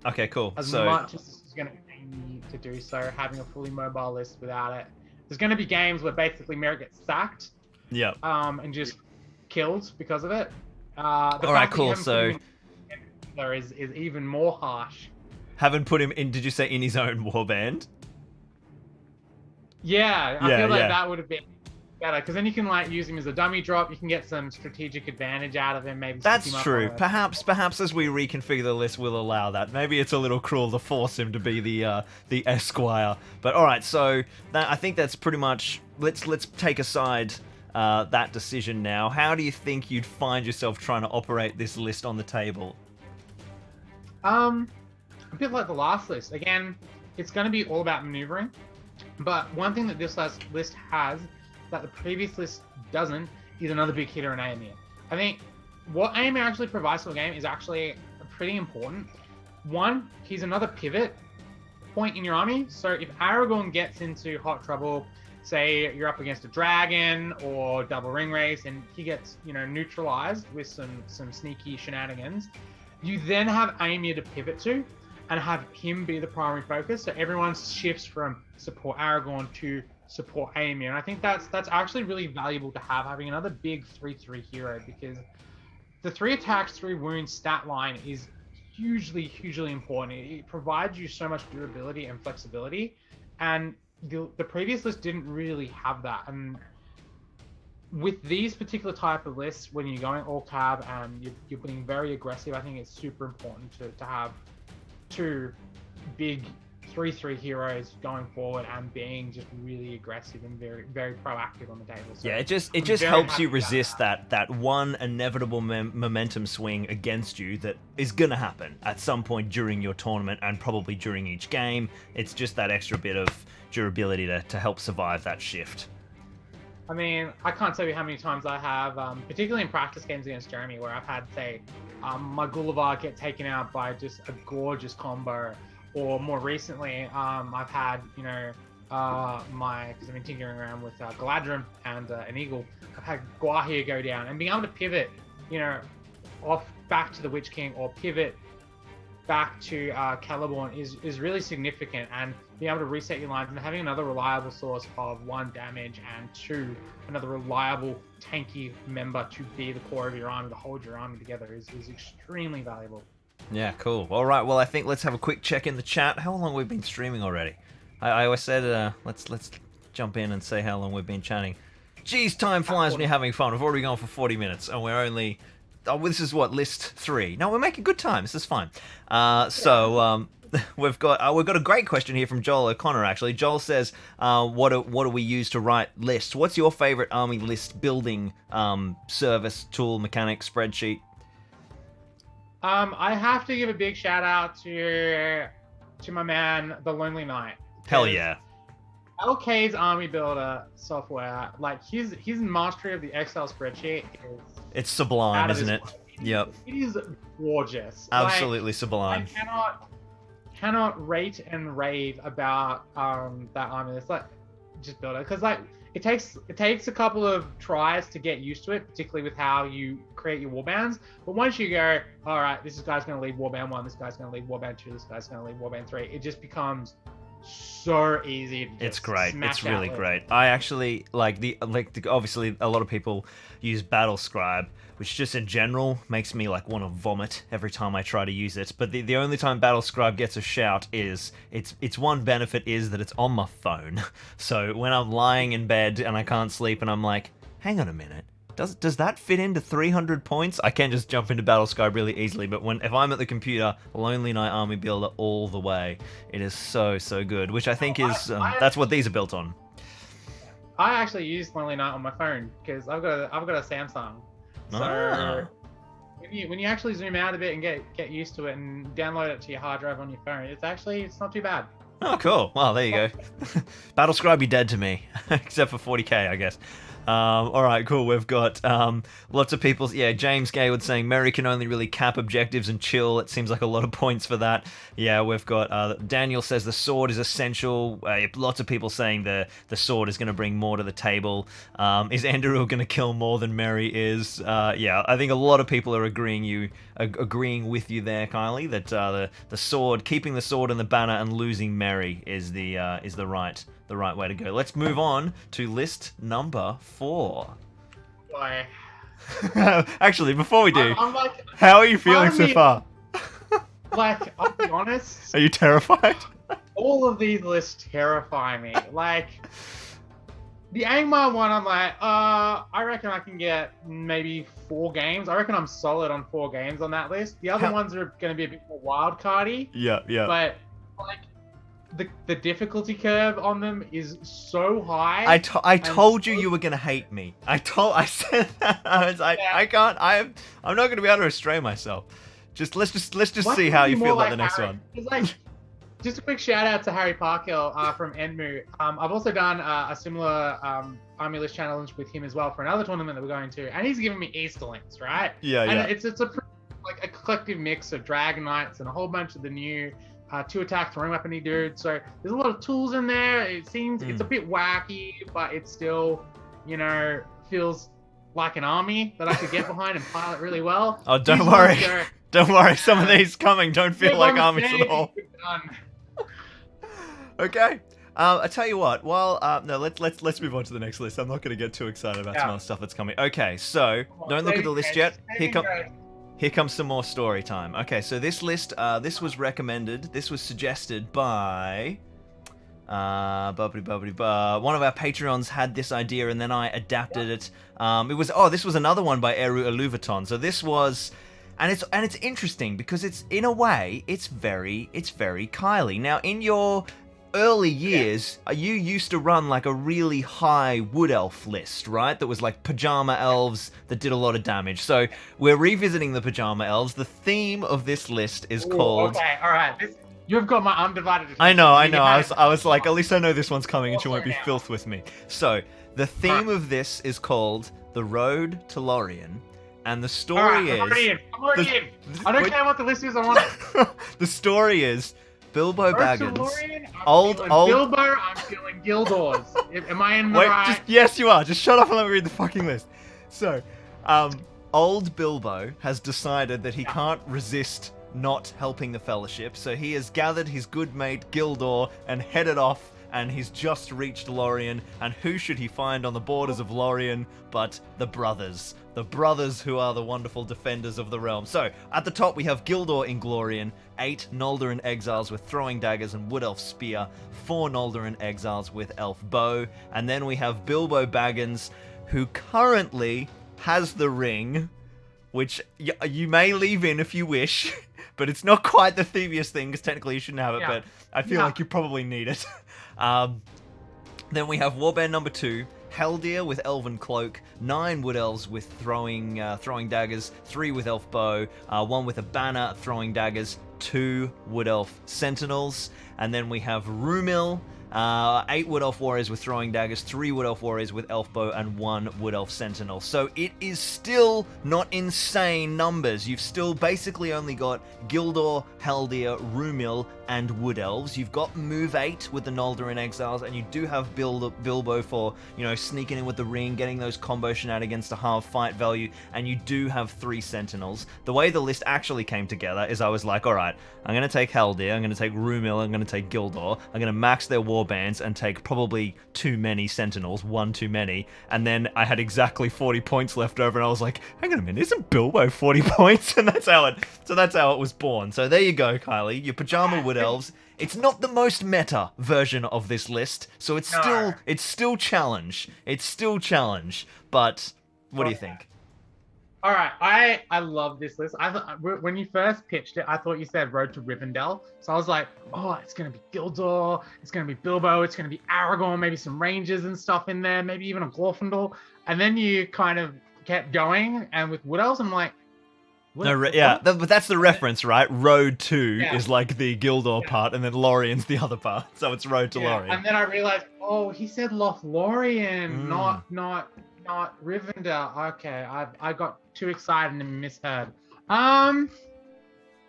Okay, cool. As So much as it's gonna pain me to do so, having a fully mobile list without it. There's gonna be games where basically Mary gets sacked. yeah. And just killed because of it. All right, cool. So is even more harsh. haven't put him in. Did you say in his own warband? Yeah, I feel like yeah. that would have been better because then you can like use him as a dummy drop. You can get some strategic advantage out of him. Maybe That's stick him up true. on Perhaps as we reconfigure the list, we'll allow that. Maybe it's a little cruel to force him to be the esquire. But all right, so I think that's pretty much. Let's take aside that decision now. How do you think you'd find yourself trying to operate this list on the table? a bit like the last list. Again, it's going to be all about maneuvering. But one thing that this list has that the previous list doesn't is another big hitter in Aemir. I think what Aemir actually provides to the game is actually pretty important. One, he's another pivot point in your army. So if Aragorn gets into hot trouble, say you're up against a dragon or double ring race, and he gets neutralized with some sneaky shenanigans, you then have Aemir to pivot to and have him be the primary focus. So everyone shifts from support Aragorn to support Aemir. And I think that's actually really valuable to having another big 3/3 hero, because the 3 attacks, 3 wounds stat line is hugely important. It provides you so much durability and flexibility. And the previous list didn't really have that. And with these particular type of lists, when you're going all cab and you're being very aggressive, I think it's super important to have 2 big 3/3 heroes going forward and being just really aggressive and very proactive on the table. So yeah, it just helps you resist that one inevitable momentum swing against you that is gonna happen at some point during your tournament and probably during each game. It's just that extra bit of durability to help survive that shift. I mean, I can't tell you how many times I have, particularly in practice games against Jeremy, where I've had, say, my Gulliver get taken out by just a gorgeous combo, or more recently, I've had, because I've been tinkering around with Galadrim and an Eagle, I've had Guahir go down, and being able to pivot, off back to the Witch King or pivot back to Celeborn is really significant, and being able to reset your lines and having another reliable source of 1 damage and 2 another reliable tanky member to be the core of your army, to hold your army together is extremely valuable. Yeah, cool. All right, well, I think let's have a quick check in the chat. How long have we been streaming already? I always said let's jump in and say how long we've been chatting. Geez, time flies when you're having fun. We've already gone for 40 minutes, and we're only... Oh, this is what, list 3. No, we're making good time. This is fine. We've got a great question here from Joel O'Connor. Actually, Joel says, "What do we use to write lists? What's your favorite army list building service, tool, mechanic, spreadsheet?" I have to give a big shout out to my man, the Lonely Knight. Hell yeah! LK's Army Builder software, like his mastery of the Excel spreadsheet it's sublime, isn't it? Yep. It is gorgeous. Absolutely sublime. I cannot rate and rave about that army. It's like just build it, because like it takes a couple of tries to get used to it, particularly with how you create your warbands. But once you go, all right, this guy's going to lead warband 1, this guy's going to lead warband 2, this guy's going to lead warband 3, it just becomes so easy to just It's great. smash It's really out with. great. I actually obviously a lot of people use Battle Scribe, which just in general makes me like want to vomit every time I try to use it. But the only time Battle Scribe gets a shout is its one benefit is that it's on my phone. So when I'm lying in bed and I can't sleep and I'm like, hang on a minute. Does that fit into 300 points? I can just jump into Battle Scribe really easily, but if I'm at the computer, Lonely Knight Army Builder all the way. It is so good, which I think is that's what these are built on. I actually use Lonely Knight on my phone because I've got a Samsung. So when you actually zoom out a bit and get used to it and download it to your hard drive on your phone, it's not too bad. Oh, cool. Well, there you go. Battle Scribe be dead to me, except for 40k, I guess. All right, cool. We've got lots of people. Yeah, James Gaywood saying Mary can only really cap objectives and chill. It seems like a lot of points for that. Yeah, we've got Daniel says the sword is essential. Lots of people saying the sword is going to bring more to the table. Is Enderil going to kill more than Mary is? Yeah, I think a lot of people are agreeing with you there, Kylie. That the sword, keeping the sword and the banner and losing Mary is the right way to go. Let's move on to list number 4. Boy. Actually, before we do, I'm like, how are you feeling so far? Like, I'll be honest, Are you terrified? all of these lists terrify me. Like, the Angmar one, I'm like, I reckon I can get maybe 4 games. I reckon I'm solid on 4 games on that list. The other ones are going to be a bit more wild cardy. Yeah. But, like, the difficulty curve on them is so high. I told you were gonna hate me. I said that. I was like, yeah. I'm not gonna be able to restrain myself. Let's just see how you feel about the next one. It's like, just a quick shout out to Harry Parkhill from Enmu. I've also done a similar Army List challenge with him as well for another tournament that we're going to, and he's giving me Easterlings, right? Yeah. And it's a like a collective mix of Dragon Knights and a whole bunch of the new 2-attack throwing weapony dude. So there's a lot of tools in there. It seems it's a bit wacky, but it still, feels like an army that I could get behind and pilot really well. Oh, don't worry. Don't worry. Some of these coming don't feel like armies at all. Okay. I tell you what. Well, no. Let's move on to the next list. I'm not going to get too excited about some other stuff that's coming. Okay. So don't look at the list yet. Here comes some more story time. Okay, so this list, this was suggested by, one of our Patreons had this idea and then I adapted it. This was another one by Eru Aluvaton. So this was, and it's interesting because it's, in a way, it's very Kylie. Now, in your early years, you used to run like a really high wood elf list, right? That was like pajama elves that did a lot of damage. So we're revisiting the pajama elves. The theme of this list is called... Okay, all right. You've got my undivided attention. I know. I was like, at least I know this one's coming and she won't be filth with me. So the theme of this is called The Road to Lorien. And the story is... I'm already in. I don't care what the list is. I want it. The story is... Bilbo Baggins. Bilbo, I'm feeling Gildors. Am I in the right? Yes, you are. Just shut up and let me read the fucking list. So, old Bilbo has decided that he can't resist not helping the Fellowship, so he has gathered his good mate Gildor and headed off, and he's just reached Lorien, and who should he find on the borders of Lorien but the brothers. The brothers who are the wonderful defenders of the realm. So, at the top we have Gildor Inglorian, 8 Noldoran exiles with throwing daggers and wood elf spear, 4 Noldoran exiles with elf bow, and then we have Bilbo Baggins, who currently has the ring, which you may leave in if you wish, but it's not quite the thieviest thing, because technically you shouldn't have it, but I feel like you probably need it. Then we have Warband number 2, Heldir with Elven Cloak, 9 Wood Elves with throwing daggers, 3 with Elf Bow, 1 with a banner, throwing daggers, 2 Wood Elf Sentinels, and then we have Rumil, 8 Wood Elf Warriors with throwing daggers, 3 Wood Elf Warriors with elf bow, and 1 Wood Elf Sentinel. So it is still not insane numbers. You've still basically only got Gildor, Haldir, Rumil, and Wood Elves. You've got move 8 with the Noldorin Exiles, and you do have Bilbo for, sneaking in with the ring, getting those combo shenanigans to halve fight value, and you do have 3 Sentinels. The way the list actually came together is I was like, alright, I'm going to take Haldir, I'm going to take Rumil, I'm going to take Gildor, I'm going to max their war bands and take probably too many Sentinels, 1 too many, and then I had exactly 40 points left over, and I was like, hang on a minute, isn't Bilbo 40 points? And that's how it was born. So there you go, Kylie, your Pajama Wood Elves. It's not the most meta version of this list, so it's still challenge. It's still challenge, but what do you think? All right, I love this list. I thought when you first pitched it, I thought you said Road to Rivendell. So I was like, oh, it's gonna be Gildor, it's gonna be Bilbo, it's gonna be Aragorn, maybe some Rangers and stuff in there, maybe even a Glorfindel. And then you kind of kept going, and with Wood Elves, I'm like, but that's the reference, right? Road to is like the Gildor part, and then Lorien's the other part. So it's Road to Lorien. And then I realized, oh, he said Lothlorien, not Rivendell. Okay, I got too excited and misheard. I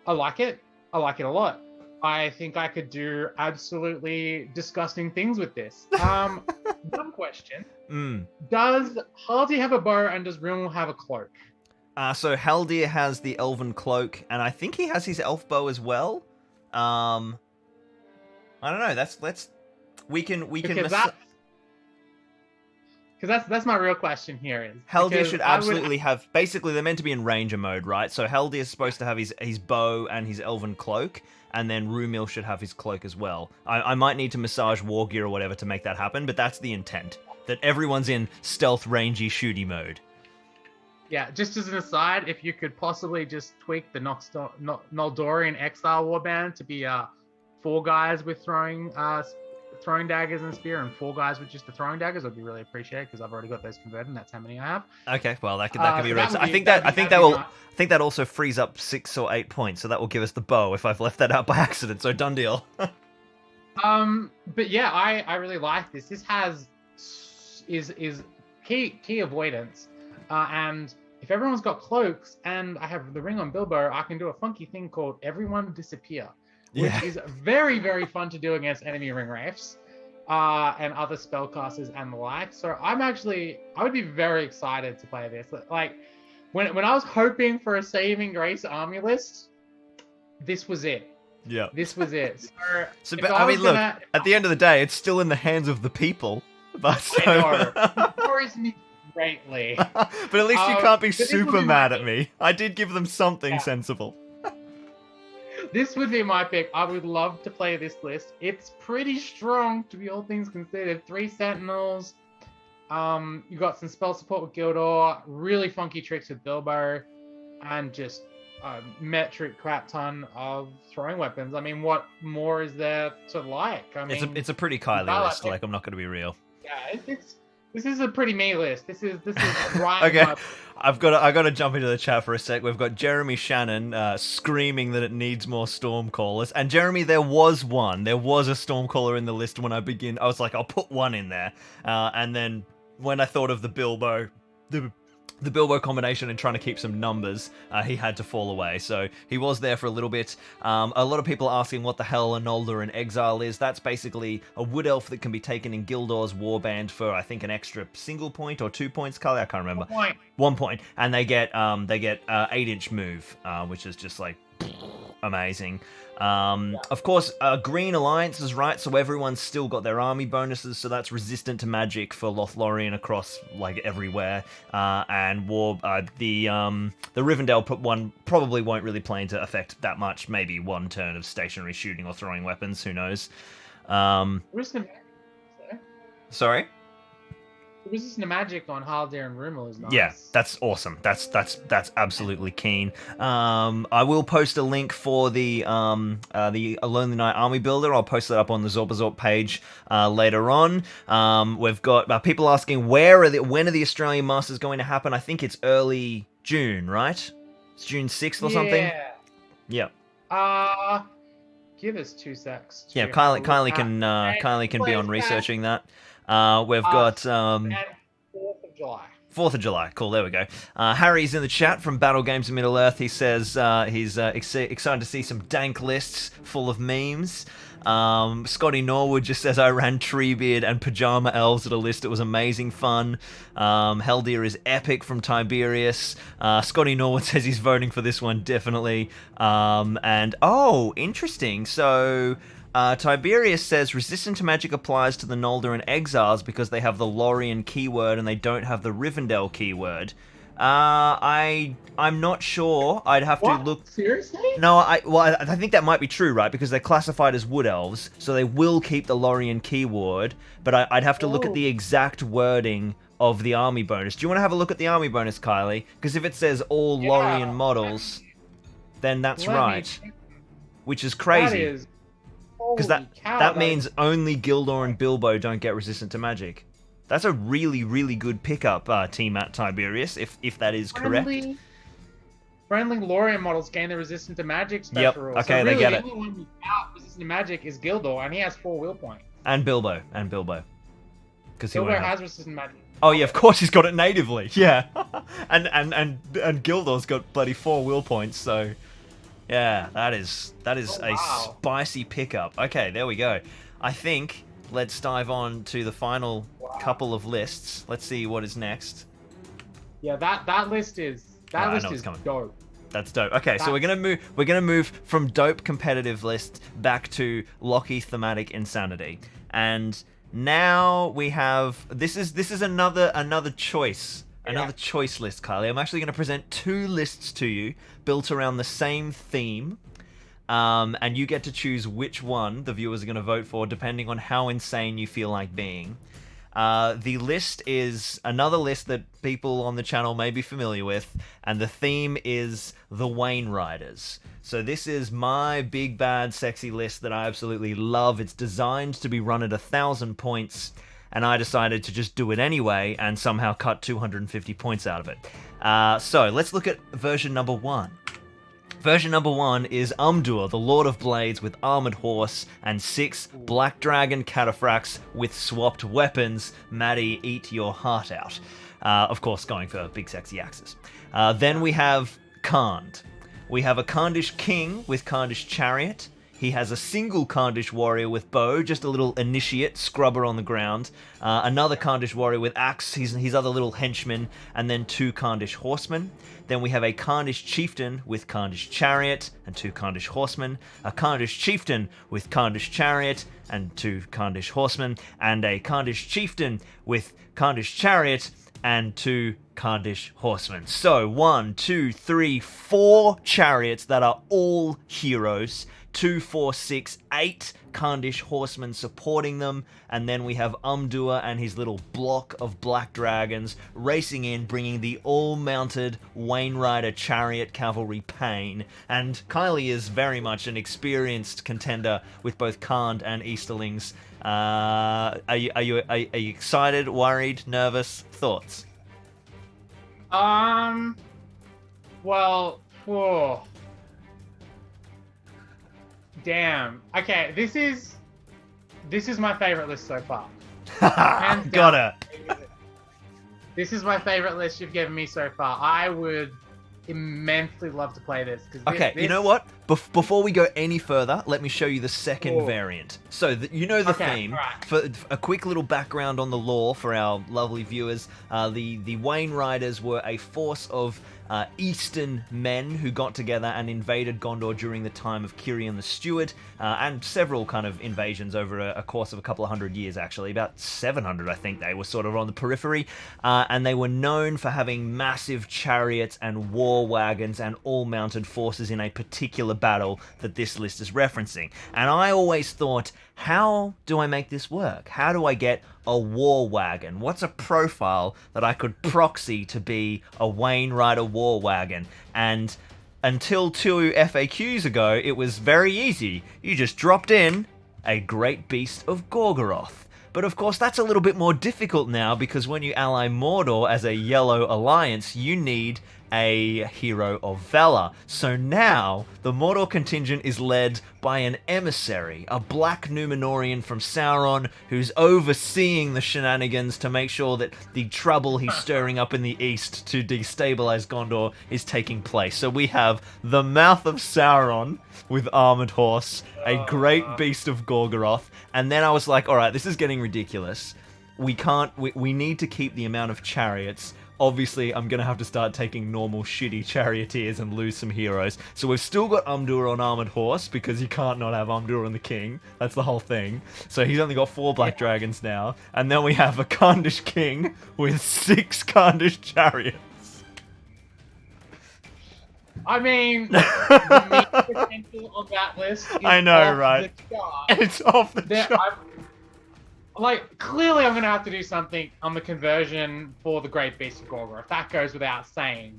like it. I like it a lot. I think I could do absolutely disgusting things with this. One question. Does Haldir have a bow and does Rimmel have a cloak? So Haldir has the elven cloak, and I think he has his elf bow as well. I don't know. We can. Because that's my real question here is Haldir should absolutely have. Basically, they're meant to be in ranger mode, right? So Haldir is supposed to have his bow and his elven cloak, and then Rumil should have his cloak as well. I might need to massage war gear or whatever to make that happen, but that's the intent. That everyone's in stealth, rangy, shooty mode. Yeah, just as an aside, if you could possibly just tweak the Noldorian Exile Warband to be 4 guys with throwing daggers and spear, and 4 guys with just the throwing daggers, I'd be really appreciated because I've already got those converted, and that's how many I have. Okay, well that could be right. I think that also frees up 6 or 8 points, so that will give us the bow if I've left that out by accident. So done deal. But yeah, I really like this. This is key avoidance, and if everyone's got cloaks and I have the ring on Bilbo, I can do a funky thing called Everyone Disappear, which is very, very fun to do against enemy ring wraiths and other spellcasters and the like. So I would be very excited to play this. Like when I was hoping for a saving grace army list, this was it. Yeah, this was it. So but, I mean, look, at the end of the day, it's still in the hands of the people. But I know. It worries me greatly. But at least you can't be super mad at me. I did give them something sensible. This would be my pick. I would love to play this list. It's pretty strong, to be all things considered. 3 Sentinels. You got some spell support with Gildor. Really funky tricks with Bilbo. And just a metric crap ton of throwing weapons. I mean, what more is there to like? I mean, it's a pretty Kylie list. Like, I'm not going to be real. Yeah, this is a pretty me list. This is right. Okay, I got to jump into the chat for a sec. We've got Jeremy Shannon screaming that it needs more Stormcallers. And Jeremy, there was a Stormcaller in the list when I begin. I was like, I'll put one in there. And then when I thought of the Bilbo combination and trying to keep some numbers, he had to fall away. So he was there for a little bit. A lot of people asking what the hell a Noldorin Exile is. That's basically a wood elf that can be taken in Gildor's warband for, I think, an extra single point or 2 points, Carly. I can't remember. 1 point. And they get 8-inch move, which is just like amazing. Of course, Green Alliance is right, so everyone's still got their army bonuses, so that's resistant to magic for Lothlorien across like everywhere. And the Rivendell one probably won't really play into effect that much. Maybe 1 turn of stationary shooting or throwing weapons. Who knows? Sorry. Resistant to magic on Haldir and Rumel is nice. Yeah, that's awesome. That's absolutely keen. I will post a link for the Lonely Night Army Builder. I'll post that up on the Zorpazorp page later on. We've got people asking when are the Australian Masters going to happen? I think it's early June, right? It's June 6th or something. Yeah. Yeah. give us 2 secs. Yeah, Kylie can be on researching that. We've got 4th of July. 4th of July. Cool, there we go. Harry's in the chat from Battle Games of Middle Earth. He says he's excited to see some dank lists full of memes. Scotty Norwood just says, I ran Treebeard and Pajama Elves at a list. It was amazing fun. Helldeer is epic from Tiberius. Scotty Norwood says he's voting for this one, definitely. And, oh, interesting. So... Tiberius says resistant to magic applies to the Noldoran exiles because they have the Lorien keyword and they don't have the Rivendell keyword. I'm not sure. I'd have to look. Seriously? No, I think that might be true, right? Because they're classified as wood elves, so they will keep the Lorien keyword. But I'd have to look at the exact wording of the army bonus. Do you want to have a look at the army bonus, Kylie? Because if it says all Lorien models, then that's right. Which is crazy. Because that means only Gildor and Bilbo don't get resistant to magic. That's a really, really good pickup, Team at Tiberius, if that is correct. Friendly Lorien models gain the resistant to magic special rule. Okay, so they get it. The only one without resistant to magic is Gildor, and he has 4 will points. And Bilbo. Because Bilbo has resistant to magic. Oh yeah, of course he's got it natively. Yeah, and Gildor's got bloody 4 will points. So. Yeah, that is a spicy pickup. Okay, there we go. I think let's dive on to the final couple of lists. Let's see what is next. Yeah, that list is dope. That's dope. Okay, so we're gonna move from dope competitive list back to Locky thematic insanity. And now we have this is another choice. Another choice list, Kylie. I'm actually going to present 2 lists to you built around the same theme. And you get to choose which one the viewers are going to vote for depending on how insane you feel like being. The list is another list that people on the channel may be familiar with, and the theme is the Wayne Riders. So this is my big, bad, sexy list that I absolutely love. It's designed to be run at 1,000 points. And I decided to just do it anyway and somehow cut 250 points out of it. So let's look at version number 1. Version number 1 is Umdur, the Lord of Blades with Armored Horse and 6 Black Dragon Cataphracts with swapped weapons. Maddie, eat your heart out. Of course, going for big sexy axes. Then we have Khand. We have a Khandish King with Khandish Chariot. He has a single Khandish warrior with bow, just a little initiate, scrubber on the ground. Another Khandish warrior with axe, his other little henchman, and then 2 Khandish horsemen. Then we have a Khandish chieftain with Khandish chariot and 2 Khandish horsemen. A Khandish chieftain with Khandish chariot and 2 Khandish horsemen. And a Khandish chieftain with Khandish chariot and 2 Khandish horsemen. So 1, 2, 3, 4 chariots that are all heroes. 2, 4, 6, 8 Khandish horsemen supporting them, and then we have Umdur and his little block of black dragons racing in, bringing the all-mounted Wayne Rider chariot cavalry pain. And Kylie is very much an experienced contender with both Khand and Easterlings. Are you excited, worried, nervous? Thoughts? Well, whoa. Damn. Okay, this is my favorite list so far. Gotta. This is my favorite list you've given me so far. I would immensely love to play this. You know what? Before we go any further, let me show you the second variant. So, you know the theme. Right. For a quick little background on the lore for our lovely viewers, the Wayne Riders were a force of Eastern men who got together and invaded Gondor during the time of Cirion the Steward, and several kind of invasions over a course of a couple of hundred years, actually. About 700, I think they were sort of on the periphery, and they were known for having massive chariots and war wagons and all-mounted forces in a particular battle that this list is referencing. And I always thought, how do I make this work? How do I get a war wagon? What's a profile that I could proxy to be a Wayne Rider war wagon? And until 2 FAQs ago, it was very easy. You just dropped in a Great Beast of Gorgoroth. But of course, that's a little bit more difficult now, because when you ally Mordor as a yellow alliance, you need a hero of valor. So now the Mordor contingent is led by an emissary, a black Numenorian from Sauron, who's overseeing the shenanigans to make sure that the trouble he's stirring up in the east to destabilize Gondor is taking place. So we have the Mouth of Sauron with Armored Horse, a great beast of Gorgoroth, and then I was like, alright, this is getting ridiculous. We need to keep the amount of chariots. Obviously, I'm going to have to start taking normal shitty charioteers and lose some heroes. So we've still got Umdur on Armored Horse, because you can't not have Umdur on the King. That's the whole thing. So he's only got 4 Black Dragons now. And then we have a Khandish King with 6 Khandish chariots. I mean, the meat potential on that list is I know, off right? the chart. It's off the chart. Clearly I'm going to have to do something on the conversion for the Great Beast of Gorgoroth. That goes without saying.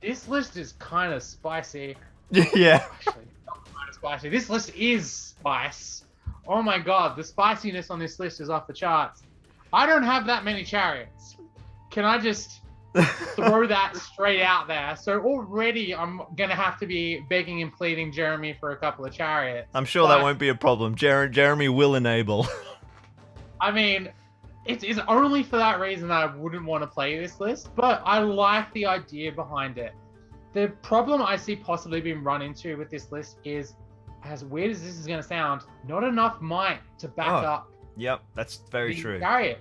This list is kind of spicy. Yeah. Actually, not kind of spicy. This list is spice. Oh my god, the spiciness on this list is off the charts. I don't have that many chariots. Can I just throw that straight out there? So already I'm going to have to be begging and pleading Jeremy for a couple of chariots. I'm sure that won't be a problem. Jeremy will enable. I mean, it's only for that reason that I wouldn't want to play this list, but I like the idea behind it. The problem I see possibly being run into with this list is, as weird as this is going to sound, not enough might to back up. Yep, that's very true. Chariot.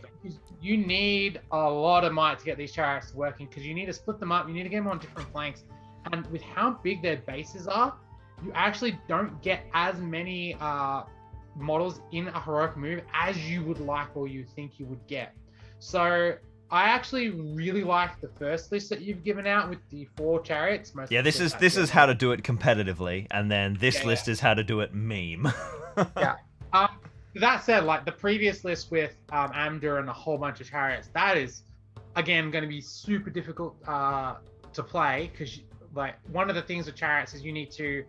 You need a lot of might to get these chariots working, because you need to split them up, you need to get them on different flanks, and with how big their bases are, you actually don't get as many models in a heroic move as you would like or you think you would get. So I actually really like the first list that you've given out with the 4 chariots. Yeah, this is how to do it competitively, and then this list is how to do it meme. Yeah. That said, like the previous list with Amdur and a whole bunch of chariots, that is again going to be super difficult to play, because like one of the things with chariots is you need to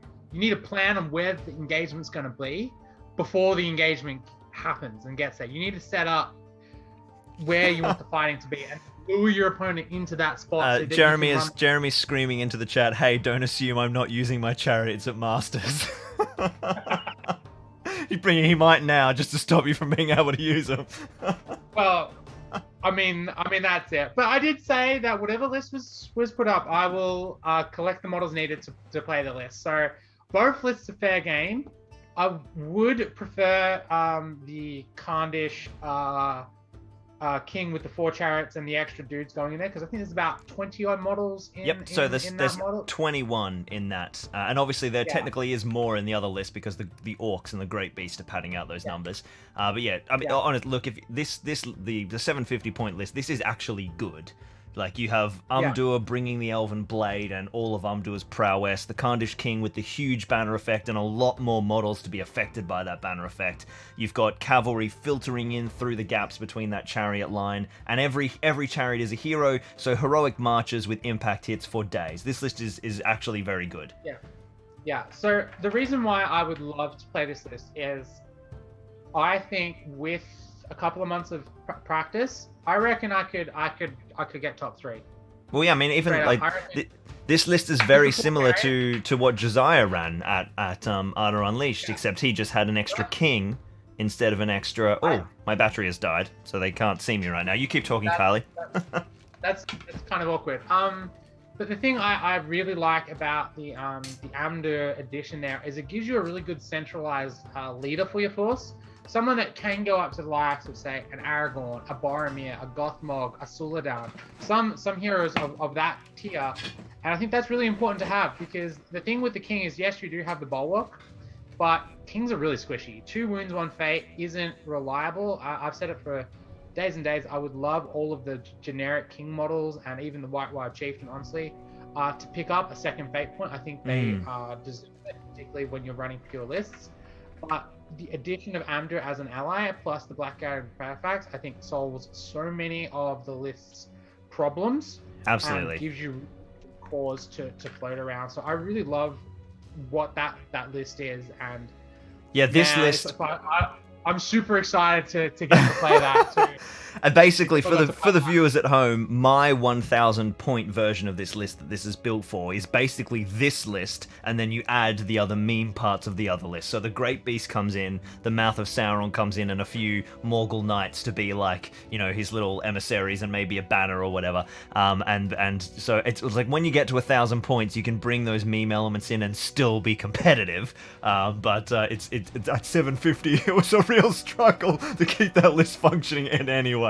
plan on where the engagement's going to be before the engagement happens and gets there. You need to set up where you want the fighting to be and lure your opponent into that spot. So that Jeremy's screaming into the chat, "Hey, don't assume I'm not using my chariots at Masters." He might now, just to stop you from being able to use them. Well, I mean that's it. But I did say that whatever list was put up, I will collect the models needed to play the list. So both lists are fair game. I would prefer the Khandish King with the 4 chariots and the extra dudes going in there, because I think there's about 20 odd models in. Yep, so there's model. 21 in that. And obviously there technically is more in the other list, because the orcs and the great beast are padding out those numbers. But yeah, I mean, honest, look, if the 750 point list, this is actually good. Like, you have Umdur bringing the Elven Blade and all of Umdur's prowess, the Khandish King with the huge banner effect and a lot more models to be affected by that banner effect. You've got cavalry filtering in through the gaps between that chariot line, and every chariot is a hero, so heroic marches with impact hits for days. This list is actually very good. Yeah. So the reason why I would love to play this list is, I think with a couple of months of practice, I reckon I could get top 3. Well, yeah, I mean, even this list is very similar to what Josiah ran at Arda Unleashed, except he just had an extra king instead of an extra. Oh, my battery has died, so they can't see me right now. You keep talking, Kylie. That's kind of awkward. But the thing I really like about the Amdur edition there is it gives you a really good centralized leader for your force. Someone that can go up to the likes of, say, an Aragorn, a Boromir, a Gothmog, a Suladan, some heroes of that tier. And I think that's really important to have, because the thing with the king is, yes, you do have the bulwark, but kings are really squishy. 2 wounds, 1 fate isn't reliable. I've said it for days and days. I would love all of the generic king models and even the White Wild Chieftain, honestly, to pick up a second fate point. I think they deserve it, particularly when you're running pure lists. But the addition of Amdur as an ally, plus the Blackguard and Fairfax, I think solves so many of the list's problems. Absolutely. And gives you cause to float around. So I really love what that list is. And yeah, this list. I'm super excited to get to play that too. And basically, for Forgot the to for the play that. viewers at home, my 1,000 point version of this list that this is built for is basically this list, and then you add the other meme parts of the other list. So the Great Beast comes in, the Mouth of Sauron comes in, and a few Morgul Knights to be like, you know, his little emissaries, and maybe a banner or whatever. And so it's like when you get to 1,000 points, you can bring those meme elements in and still be competitive. But it's at 750. It was a real struggle to keep that list functioning in any way.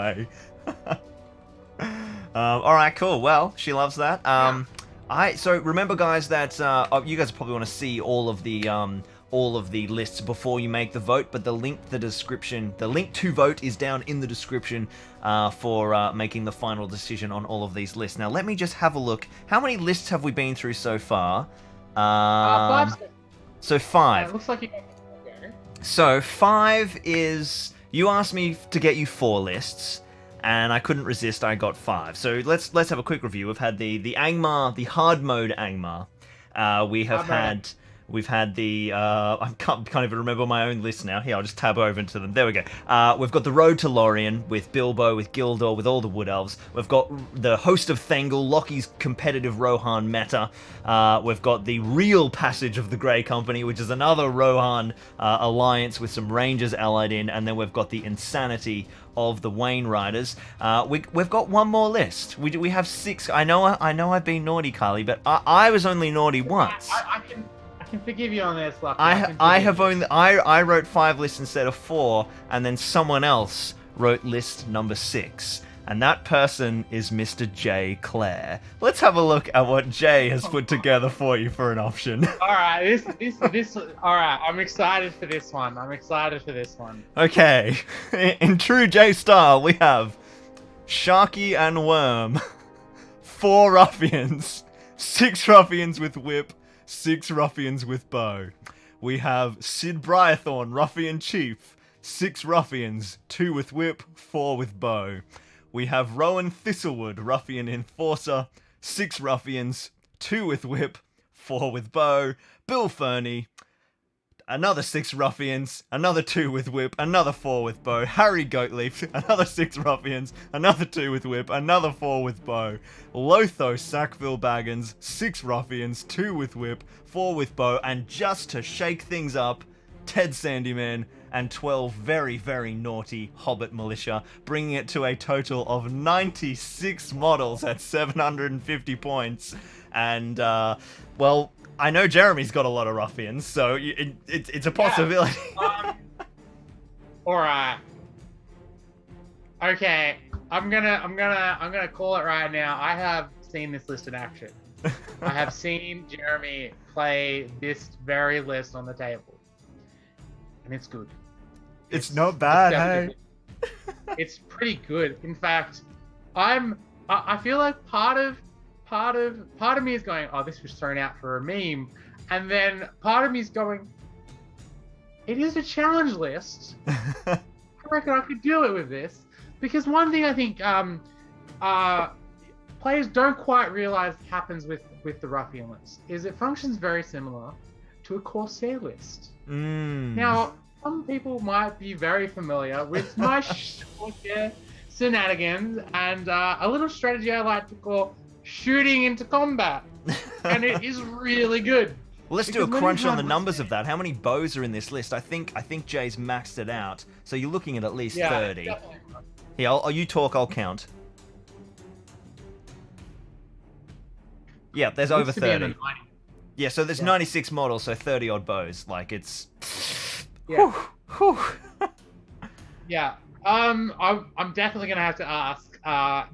All right, cool. Well, she loves that. So remember, guys, that you guys probably want to see all of the lists before you make the vote. But the link to vote is down in the description for making the final decision on all of these lists. Now, let me just have a look. How many lists have we been through so far? 5. So 5. It looks like you. So 5 is, you asked me to get you 4 lists, and I couldn't resist. I got 5. So let's have a quick review. We've had the Angmar, the hard mode Angmar. We've had the I can't even remember my own list now. Here, I'll just tab over into them. There we go. We've got the Road to Lorien with Bilbo, with Gildor, with all the Wood Elves. We've got the Host of Thengel, Loki's competitive Rohan meta. We've got the Real Passage of the Grey Company, which is another Rohan alliance with some Rangers allied in, and then we've got the Insanity of the Wayne Riders. We've got one more list. We have 6. I know I've been naughty, Kylie, but I was only naughty once. I can forgive you on this, Lucky. I wrote 5 lists instead of 4, and then someone else wrote list number 6, and that person is Mr. J. Clare. Let's have a look at what Jay has put together for you for an option. All right, this. All right, I'm excited for this one. Okay, in true J style, we have Sharky and Worm, 4 ruffians, 6 ruffians with whip, 6 ruffians with bow. We have Sid Briarthorn, ruffian chief, 6 ruffians, 2 with whip, 4 with bow. We have Rowan Thistlewood, ruffian enforcer, 6 ruffians, 2 with whip, 4 with bow. Bill Fernie, another 6 ruffians, another 2 with whip, another 4 with bow. Harry Goatleaf, another 6 ruffians, another 2 with whip, another 4 with bow. Lotho Sackville Baggins, 6 ruffians, 2 with whip, 4 with bow, and just to shake things up, Ted Sandyman and 12 very, very naughty Hobbit militia, bringing it to a total of 96 models at 750 points. And, well, I know Jeremy's got a lot of ruffians, so it's a possibility. All right. Okay, I'm gonna call it right now. I have seen this list in action. I have seen Jeremy play this very list on the table, and it's good. It's not bad, hey? It's pretty good. In fact, I feel like part of me is going, oh, this was thrown out for a meme, and then part of me is going, it is a challenge list. I reckon I could do it with this, because one thing I think players don't quite realize happens with the Ruffian list is it functions very similar to a Corsair list. Now, some people might be very familiar with my Corsair shenanigans and a little strategy I like to call shooting into combat, and it is really good. Well, let's do a crunch on the numbers of that. How many bows are in this list? I think Jay's maxed it out, so you're looking at least 30. Definitely. Here, you talk, I'll count. Yeah, there's over 30. Yeah, so there's 96 models, so 30 odd bows. Like, it's... Yeah. Whew. Yeah. I'm definitely gonna have to ask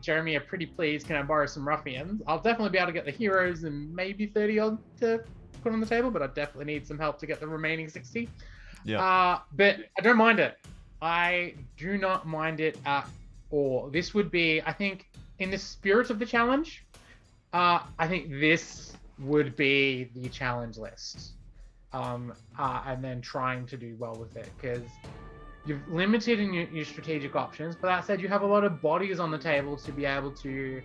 Jeremy a pretty please, can I borrow some ruffians? I'll definitely be able to get the heroes and maybe 30 odd to put on the table, but I definitely need some help to get the remaining 60. Yeah. But I don't mind it. I do not mind it at all. This would be, I think, in the spirit of the challenge, I think this would be the challenge list. And then trying to do well with it, because you've limited in your strategic options, but that said, you have a lot of bodies on the table to be able to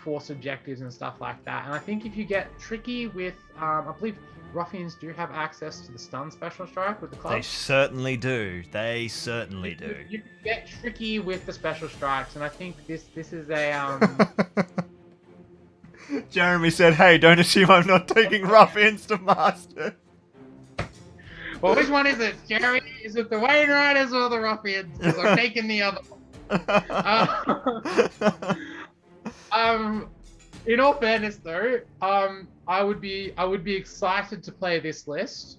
force objectives and stuff like that. And I think if you get tricky with, I believe Ruffians do have access to the stun special strike with the club. They certainly do. They certainly do. You can get tricky with the special strikes, and I think this is a Jeremy said, "Hey, don't assume I'm not taking Ruffians to master." Well, which one is it, Jeremy? Is it the Wayne Riders or the Ruffians? Because I'm taking the other one. In all fairness, though, I would be excited to play this list.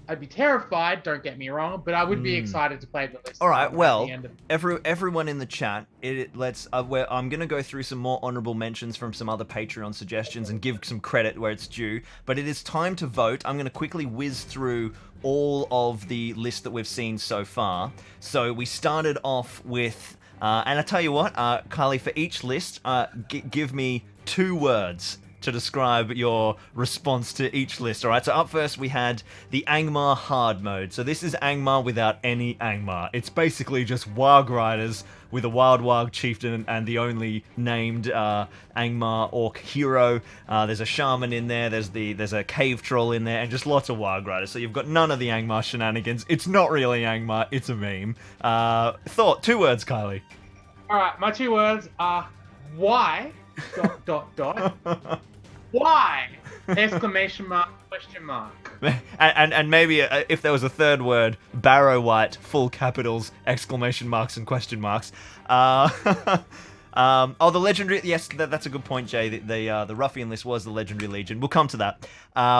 I'd be terrified. Don't get me wrong, but I would be excited to play the list. All right. Well, everyone in the chat, I'm gonna go through some more honorable mentions from some other Patreon suggestions and give some credit where it's due. But it is time to vote. I'm gonna quickly whiz through all of the list that we've seen so far. So we started off with, and I tell you what, Kylie, for each list, give me 2 words to describe your response to each list. All right, so up first we had the Angmar hard mode. So this is Angmar without any Angmar. It's basically just Warg Riders with a Wild Warg chieftain and the only named Angmar orc hero. There's a shaman in there. There's a cave troll in there, and just lots of Warg Riders. So you've got none of the Angmar shenanigans. It's not really Angmar. It's a meme. Thought 2 words, Kylie. All right, my 2 words are why. ... Why? Exclamation mark, question mark. And maybe if there was a 3rd word, Barrow White, full capitals, exclamation marks and question marks. The legendary. Yes, that's a good point, Jay. The ruffian list was the legendary legion. We'll come to that.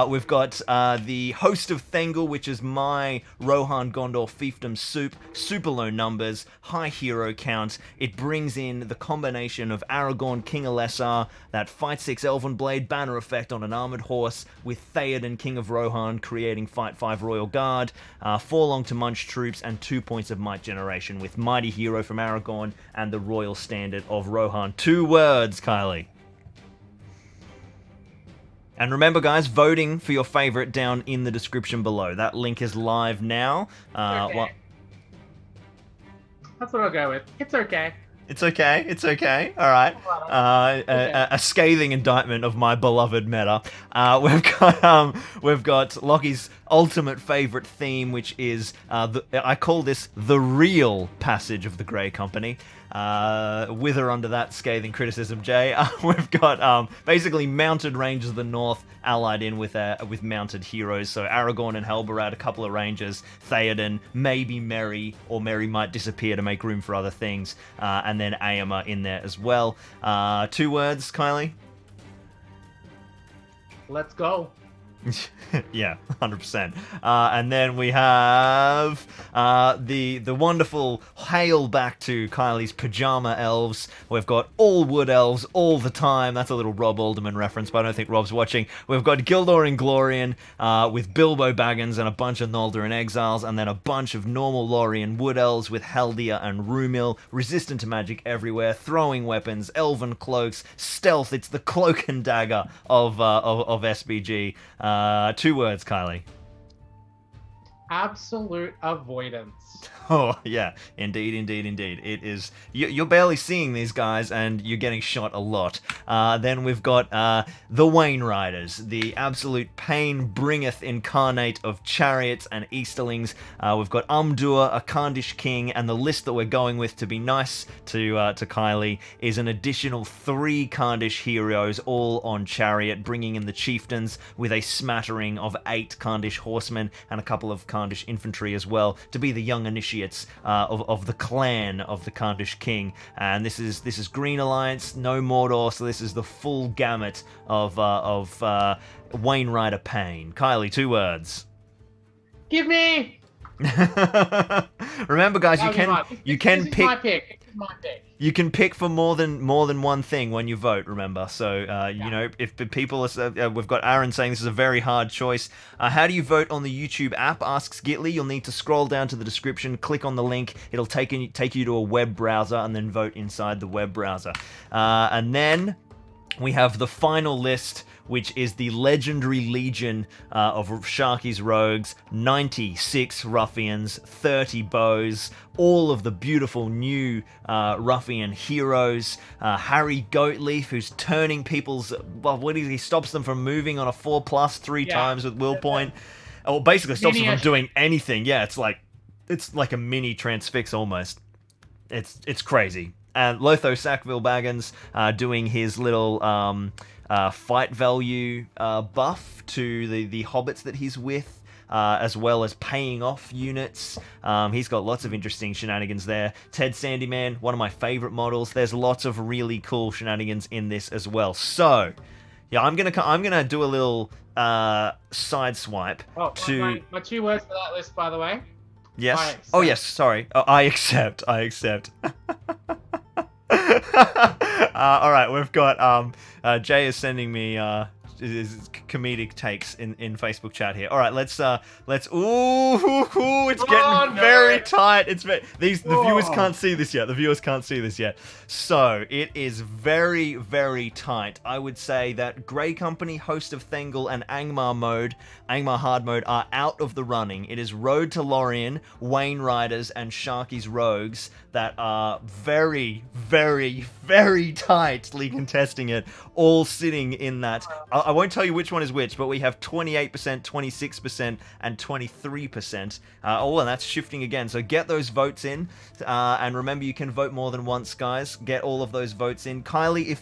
We've got the host of Thengel, which is my Rohan Gondor fiefdom soup. Super low numbers, high hero count. It brings in the combination of Aragorn, King Alessar, that Fight 6 Elven Blade banner effect on an armored horse, with Theoden, King of Rohan, creating Fight 5 Royal Guard, 4 long to munch troops, and 2 points of might generation, with Mighty Hero from Aragorn and the Royal Standard of Rohan. 2 words, Kylie. And remember, guys, voting for your favorite down in the description below. That link is live now. Okay. That's what I'll go with. It's okay. It's okay. It's okay. All right. A scathing indictment of my beloved meta. We've got Lockie's ultimate favorite theme, which is I call this the real passage of the Grey Company. Wither under that scathing criticism, Jay. We've got basically mounted Rangers of the North allied in with mounted heroes. So Aragorn and Halbarad, a couple of Rangers, Theoden, maybe Merry, or Merry might disappear to make room for other things, and then Aemma in there as well. 2 words, Kylie? Let's go. Yeah, 100%. And then we have the wonderful hail back to Kylie's pajama elves. We've got all wood elves all the time. That's a little Rob Alderman reference, but I don't think Rob's watching. We've got Gildor Inglorian with Bilbo Baggins and a bunch of Noldorin exiles, and then a bunch of normal Lorien wood elves with Haldia and Rumil, resistant to magic everywhere, throwing weapons, elven cloaks, stealth. It's the cloak and dagger of SBG. 2 words, Kylie. Absolute avoidance. Oh, yeah. Indeed. It is. You're barely seeing these guys, and you're getting shot a lot. Then we've got the Wayne Riders, the absolute pain bringeth incarnate of chariots and Easterlings. We've got Umdur, a Khandish king, and the list that we're going with, to be nice to Kylie, is an additional 3 Khandish heroes, all on chariot, bringing in the chieftains with a smattering of 8 Khandish horsemen and a couple of Khandish infantry as well, to be the young initiates of the clan of the Khandish king. And this is Green Alliance, no Mordor, so this is the full gamut of Wayne Rider pain. Kylie, 2 words. Give me. Remember, guys, you can pick. My pick. My pick. You can pick for more than one thing when you vote, remember. So, you know, if people are... we've got Aaron saying this is a very hard choice. How do you vote on the YouTube app, asks Gitly. You'll need to scroll down to the description, click on the link. It'll take you to a web browser, and then vote inside the web browser. And then we have the final list, which is the legendary legion of Sharky's rogues, 96 ruffians, 30 bows, all of the beautiful new ruffian heroes. Harry Goatleaf, who's turning people's... Well, what is he? Stops them from moving on a 4+ 3 times with will point. Or basically stops them from doing anything. Yeah, it's like a mini transfix almost. It's crazy. And Lotho Sackville Baggins doing his little fight value buff to the hobbits that he's with, as well as paying off units. He's got lots of interesting shenanigans there. Ted Sandyman, one of my favorite models. There's lots of really cool shenanigans in this as well. So, yeah, I'm gonna do a little side swipe to my 2 words for that list, by the way. Yes. Oh yes. Sorry. I accept. All right. We've got Jay is sending me his comedic takes in Facebook chat here. All right. Let's. Ooh, it's getting very tight. The viewers can't see this yet. So it is very, very tight. I would say that Grey Company, Host of Thengel, and Angmar Hard Mode are out of the running. It is Road to Lorien, Wayne Riders, and Sharky's Rogues that are very, very, very tightly contesting it, all sitting in that. I won't tell you which one is which, but we have 28%, 26%, and 23%. And that's shifting again. So get those votes in, and remember you can vote more than once, guys. Get all of those votes in. Kylie,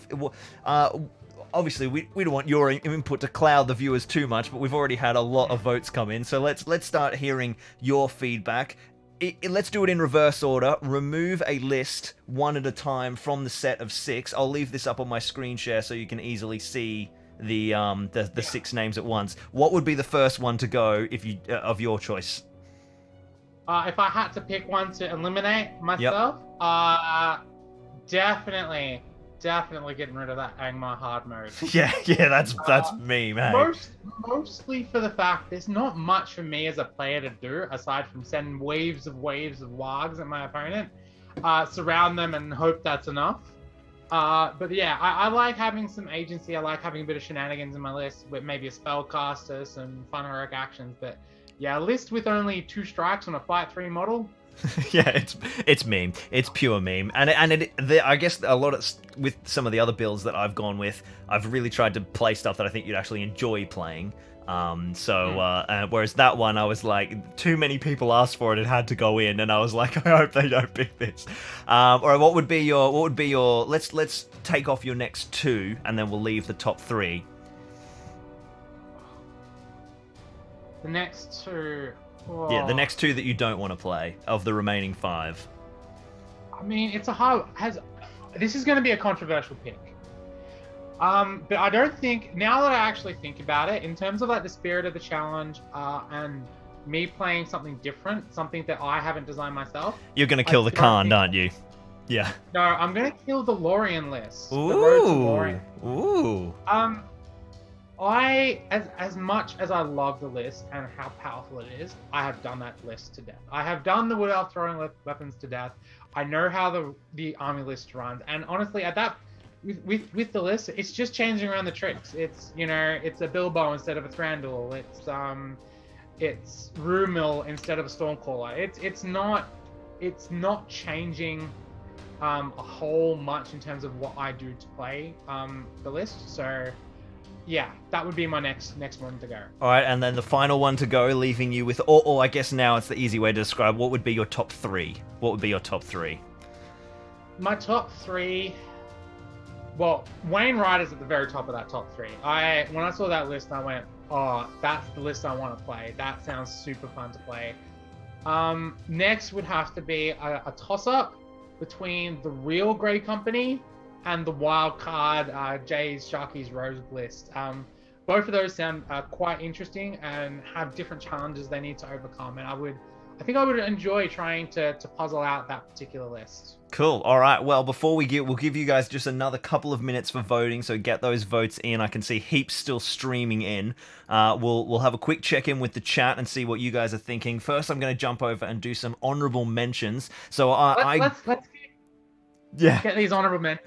obviously we don't want your input to cloud the viewers too much, but we've already had a lot of votes come in, so let's start hearing your feedback. Let's do it in reverse order. Remove a list one at a time from the set of 6. I'll leave this up on my screen share so you can easily see the 6 names at once. What would be the first one to go if you of your choice? If I had to pick one to eliminate myself, definitely getting rid of that Angmar hard mode. yeah, that's me, man. Mostly for the fact there's not much for me as a player to do aside from send waves of wargs at my opponent, surround them and hope that's enough. But yeah, I like having some agency. I like having a bit of shenanigans in my list with maybe a spellcaster, some fun heroic actions. But yeah, a list with only 2 strikes on a fight 3 model. Yeah, it's meme. It's pure meme, I guess a lot of with some of the other builds that I've gone with, I've really tried to play stuff that I think you'd actually enjoy playing. Whereas that one, I was like, too many people asked for it; it had to go in, and I was like, I hope they don't pick this. All right, what would be your? Let's take off your next 2, and then we'll leave the top 3. The next 2. Whoa. Yeah, the next 2 that you don't want to play of the remaining 5. I mean, this is going to be a controversial pick. But I don't think, now that I actually think about it, in terms of like the spirit of the challenge, and me playing something different, something that I haven't designed myself. You're going to kill the Khan, aren't you? Yeah. No, I'm going to kill the Lorien list. Ooh. The Road to Lorien. Ooh. As much as I love the list and how powerful it is, I have done that list to death. I have done the Wood Elf throwing weapons to death. I know how the army list runs, and honestly, at that with the list, it's just changing around the tricks. It's it's a Bilbo instead of a Thranduil. It's Rumil instead of a Stormcaller. It's not changing a whole much in terms of what I do to play the list. So. Yeah, that would be my next one to go. All right, and then the final one to go, leaving you with, or I guess now it's the easy way to describe, what would be your top 3? What would be your top 3? My top 3... Well, Wayne Riders at the very top of that top 3. When I saw that list, I went, oh, that's the list I want to play. That sounds super fun to play. Next would have to be a toss-up between the real Grey Company and the wild card Jay's Sharky's Rogue list. Both of those sound quite interesting and have different challenges they need to overcome, and I think I would enjoy trying to puzzle out that particular list. Cool. All right. Well, before we'll give you guys just another couple of minutes for voting, so get those votes in. I can see heaps still streaming in. We'll have a quick check-in with the chat and see what you guys are thinking. First, I'm going to jump over and do some honorable mentions. So Yeah. Get these honorable men.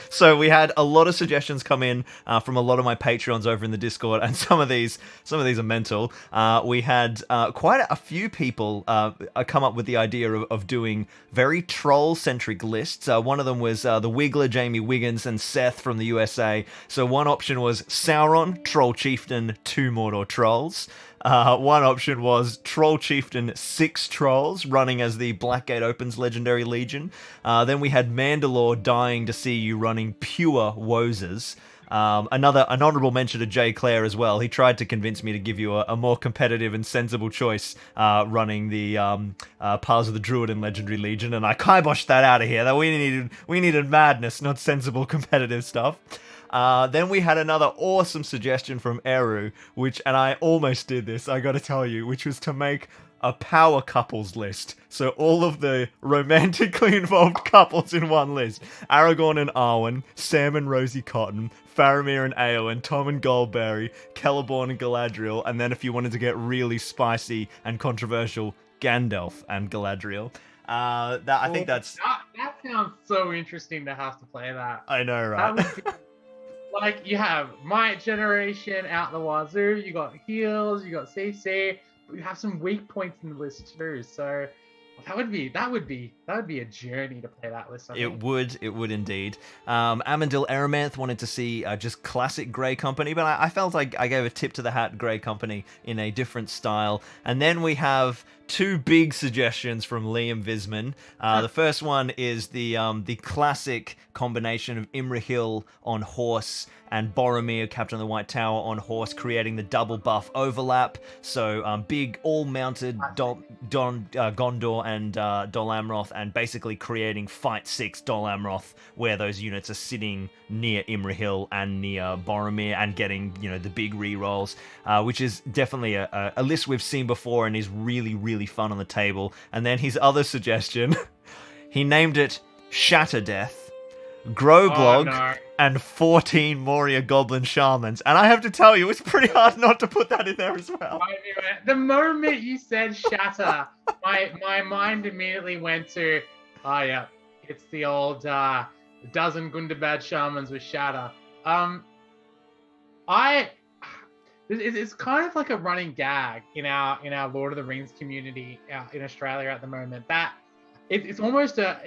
So we had a lot of suggestions come in from a lot of my Patreons over in the Discord, and some of these are mental. We had quite a few people come up with the idea of doing very troll-centric lists. One of them was the Wiggler, Jamie Wiggins, and Seth from the USA. So one option was Sauron, Troll Chieftain, 2 Mordor Trolls. One option was Troll Chieftain, 6 Trolls, running as the Blackgate Opens Legendary Legion. Then we had Mandalore dying to see you running pure Wozers. An honourable mention to Jay Clare as well. He tried to convince me to give you a more competitive and sensible choice running the Paths of the Druid and Legendary Legion, and I kiboshed that out of here. That we needed madness, not sensible competitive stuff. Then we had another awesome suggestion from Eru, and I almost did this, I gotta tell you, which was to make a power couples list. So all of the romantically involved couples in one list. Aragorn and Arwen, Sam and Rosie Cotton, Faramir and Eowyn, Tom and Goldberry, Celeborn and Galadriel, and then if you wanted to get really spicy and controversial, Gandalf and Galadriel. I think that's... That sounds so interesting to have to play that. I know, right? That would be... Like, you have Might Generation out the wazoo, you got heals, you got CC, but you have some weak points in the list too, so that would be a journey to play that list, I think. It would indeed. Amandil Aramanth wanted to see just classic Grey Company, but I felt like I gave a tip to the hat Grey Company in a different style. And then we have 2 big suggestions from Liam Visman. The first one is the classic combination of Imrahil on horse and Boromir, Captain of the White Tower, on horse, creating the double buff overlap. So big all-mounted Gondor and Dol Amroth, and basically creating Fight 6 Dol Amroth, where those units are sitting near Imrahil and near Boromir and getting, the big rerolls, which is definitely a list we've seen before and is really, really fun on the table. And then his other suggestion, he named it Shatter Death, Growblog, and 14 Moria Goblin Shamans. And I have to tell you, it's pretty hard not to put that in there as well. The moment you said Shatter, my mind immediately went to, it's the old dozen Gundabad Shamans with Shatter. It's kind of like a running gag in our Lord of the Rings community in Australia at the moment, that it's almost a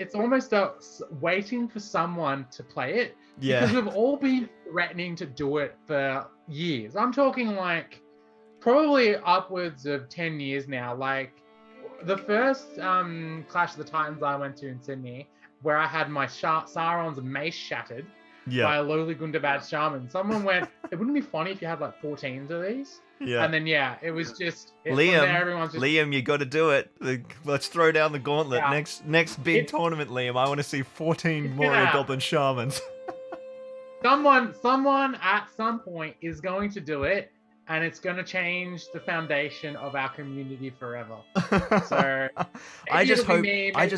waiting for someone to play it. Yeah. Because we've all been threatening to do it for years. I'm talking like probably upwards of 10 years now. Like the first Clash of the Titans I went to in Sydney, where I had my Sauron's mace shattered by a lowly Gundabad shaman. Someone went, it wouldn't be funny if you had like 14s of these. Yeah. And then it was just Liam, you got to do it. Let's throw down the gauntlet. Yeah. Next big tournament, Liam. I want to see 14 Moria Goblin Shamans. Someone at some point is going to do it, and it's going to change the foundation of our community forever. So I just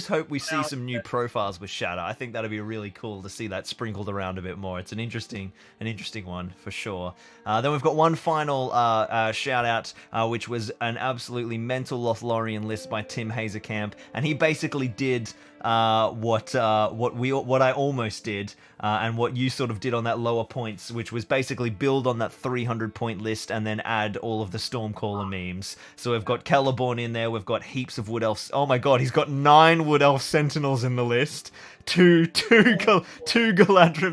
hope we see some new profiles with Shatter. I think that'd be really cool to see that sprinkled around a bit more. It's an interesting one for sure. Then we've got one final shout out, which was an absolutely mental Lothlorien list by Tim Hazekamp, and he basically did what I almost did, and what you sort of did on that lower points, which was basically build on that 300 point list and then add all of the Stormcaller memes. So we've got Celeborn in there, we've got heaps of Wood Elf. Oh my god, he's got 9 Wood Elf Sentinels in the list, two Galadrim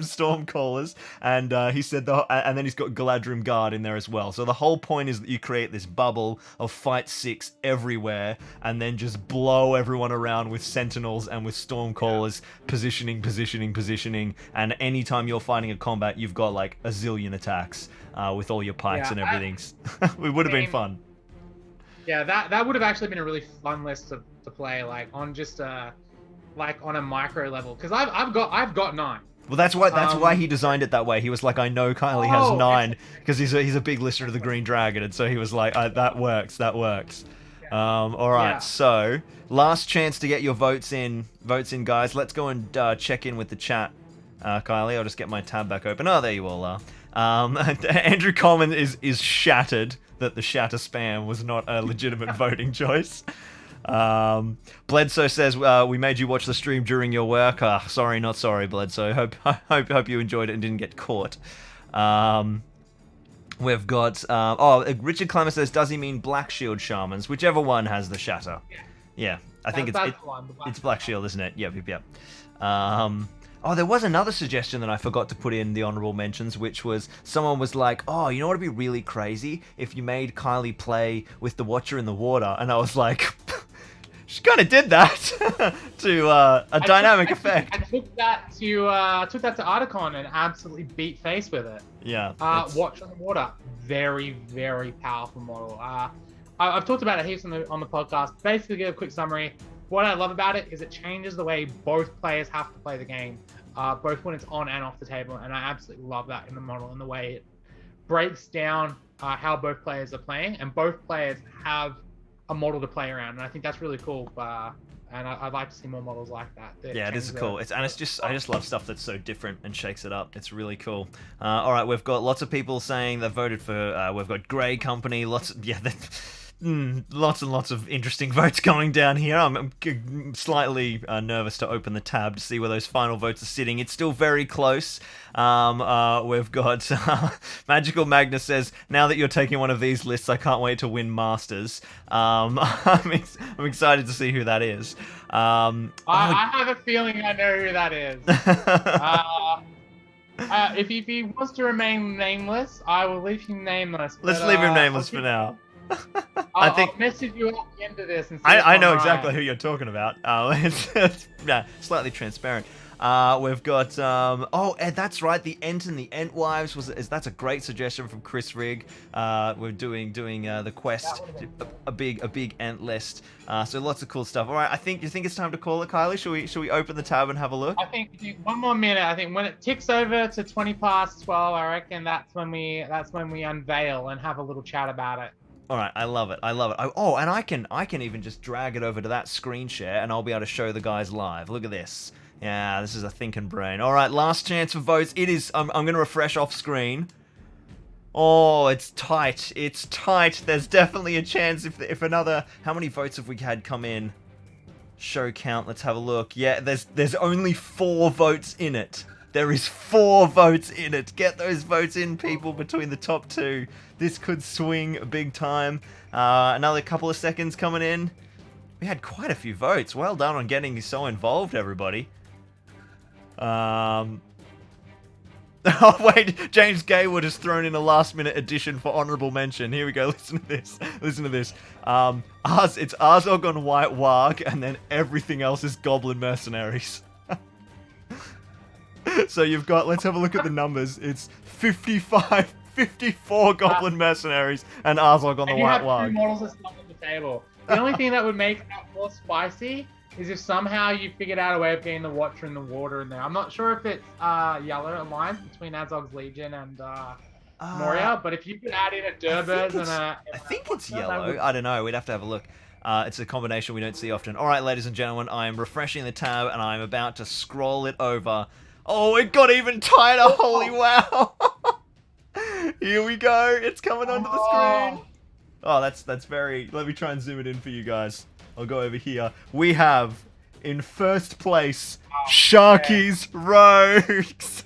Stormcallers, and he said and then he's got Galadrim Guard in there as well. So the whole point is that you create this bubble of Fight 6 everywhere, and then just blow everyone around with Sentinels and with Stormcallers, positioning, and anytime you're fighting a combat, you've got like a zillion attacks with all your pikes and everything. It would have been fun. Yeah, that would have actually been a really fun list to play, like on just like on a micro level, because I've got 9. Well, that's why he designed it that way. He was like, I know Kylie has 9 because he's a big listener to the Green Dragon, and so he was like, that works. All right, so last chance to get your votes in, guys. Let's go and check in with the chat. Kylie, I'll just get my tab back open. Oh, there you all are. Andrew Coleman is shattered that the shatter spam was not a legitimate voting choice. Bledsoe says we made you watch the stream during your work. Sorry, not sorry, Bledsoe. Hope you enjoyed it and didn't get caught. We've got Richard Clemmer says, does he mean Black Shield shamans? Whichever one has the shatter. Yeah, I think it's Black Shield, isn't it? Yep. There was another suggestion that I forgot to put in the honorable mentions, which was someone was like, oh, you know what would be really crazy if you made Kylie play with the Watcher in the water, and I was like, she kind of did that to a dynamic effect. I took that to Articon and absolutely beat face with it. Yeah. Watch on the water, very, very powerful model. I've talked about it heaps on the podcast. Basically, give a quick summary. What I love about it is it changes the way both players have to play the game, both when it's on and off the table, and I absolutely love that in the model and the way it breaks down how both players are playing, and both players have a model to play around, and I think that's really cool. And I'd like to see more models like that. Yeah, it is cool. I just love stuff that's so different and shakes it up. It's really cool. All right, we've got lots of people saying they voted for. We've got Grey Company. Lots and lots of interesting votes going down here. I'm slightly nervous to open the tab to see where those final votes are sitting. It's still very close. We've got Magical Magnus says, now that you're taking one of these lists, I can't wait to win Masters. I'm excited to see who that is. I have a feeling I know who that is. If he wants to remain nameless, I will leave him nameless. Let's leave him nameless for now. I'll message you at the end of this. And I know exactly who you're talking about. It's slightly transparent. We've got that's right, the Ent and the Entwives that's a great suggestion from Chris Rigg. We're doing the quest, a big Ent list. So lots of cool stuff. All right, you think it's time to call it, Kylie? Should we open the tab and have a look? I think one more minute. I think when it ticks over to 20 past 12, I reckon that's when we unveil and have a little chat about it. All right, I love it. And I can even just drag it over to that screen share, and I'll be able to show the guys live. Look at this. Yeah, this is a thinking brain. All right, last chance for votes. It is. I'm going to refresh off screen. Oh, it's tight. It's tight. There's definitely a chance if another. How many votes have we had come in? Show count. Let's have a look. Yeah, there's only 4 votes in it. There is 4 votes in it. Get those votes in, people, between the top 2. This could swing big time. Another couple of seconds coming in. We had quite a few votes. Well done on getting so involved, everybody. Oh, wait. James Gaywood has thrown in a last-minute addition for honorable mention. Here we go. Listen to this. Listen to this. It's Arzog on White Warg, and then everything else is Goblin Mercenaries. So you've got, let's have a look at the numbers. It's 54 Goblin Mercenaries and Arzog on the White Warg. And you have 2 models that stuff on the table. The only thing that would make that more spicy is if somehow you figured out a way of getting the Watcher in the water in there. I'm not sure if it's Yellow Alliance between Azog's Legion and Moria, but if you could add in a Durbers and a... I think it's Yellow. I don't know. We'd have to have a look. It's a combination we don't see often. All right, ladies and gentlemen, I am refreshing the tab, and I'm about to scroll it over. Oh, it got even tighter. Holy wow. Here we go. It's coming onto the screen. Oh, that's very... Let me try and zoom it in for you guys. I'll go over here. We have, in first place, Sharky's Rogues.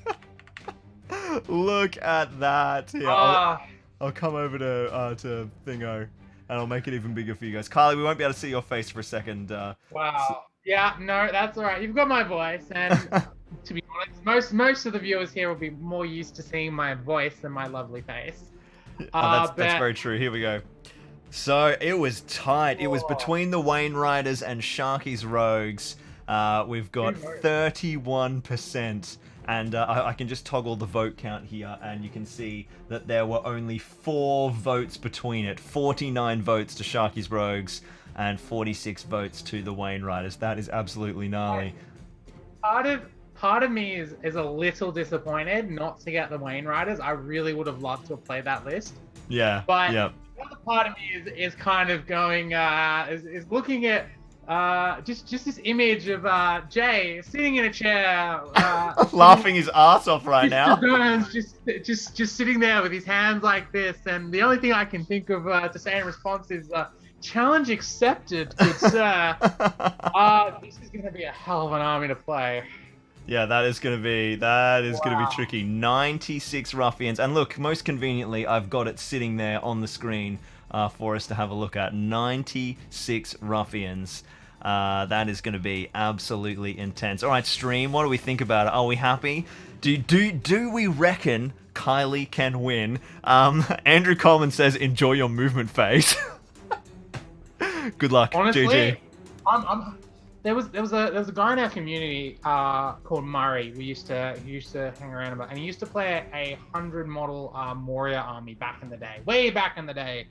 Look at that. Here, I'll come over to Thingo, and I'll make it even bigger for you guys. Kylie, we won't be able to see your face for a second. Wow. Yeah, no, that's all right. You've got my voice, and to be honest, most of the viewers here will be more used to seeing my voice than my lovely face. That's very true. Here we go. So it was tight. It was between the Wainwriters and Sharky's Rogues. We've got 31%. And I can just toggle the vote count here, and you can see that there were only 4 votes between it. 49 votes to Sharky's Rogues and 46 votes to the Wainwriters. That is absolutely gnarly. Part of me is a little disappointed not to get the Wainwriters. I really would have loved to have played that list. Yeah. But the other part of me is kind of going is looking at just this image of Jay sitting in a chair, laughing his ass off right now. Just sitting there with his hands like this, and the only thing I can think of to say in response is Challenge accepted, good sir. This is gonna be a hell of an army to play. Yeah, that is gonna be tricky. 96 ruffians, and look, most conveniently, I've got it sitting there on the screen for us to have a look at. 96 ruffians. That is going to be absolutely intense. All right, stream. What do we think about it? Are we happy? Do we reckon Kylie can win? Andrew Coleman says, "Enjoy your movement phase." Good luck, honestly, GG. There was a guy in our community called Murray. He used to hang around about, and he used to play a 100 model Moria army back in the day, way back in the day.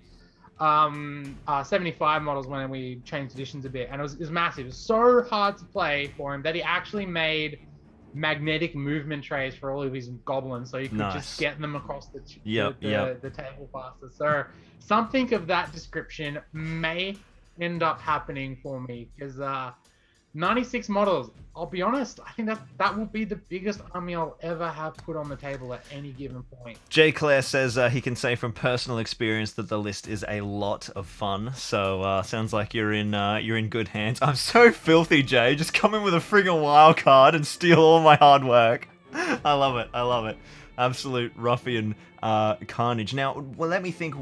75 models when we changed editions a bit, and it was massive. It was so hard to play for him that he actually made magnetic movement trays for all of his goblins, so you could just get them across the table faster. So something of that description may end up happening for me, because 96 models, I'll be honest, I think that will be the biggest army I'll ever have put on the table at any given point. Jay Clare says he can say from personal experience that the list is a lot of fun. So sounds like you're in good hands. I'm so filthy, Jay. Just come in with a friggin' wild card and steal all my hard work. I love it. I love it. Absolute ruffian carnage. Now, well, let me think.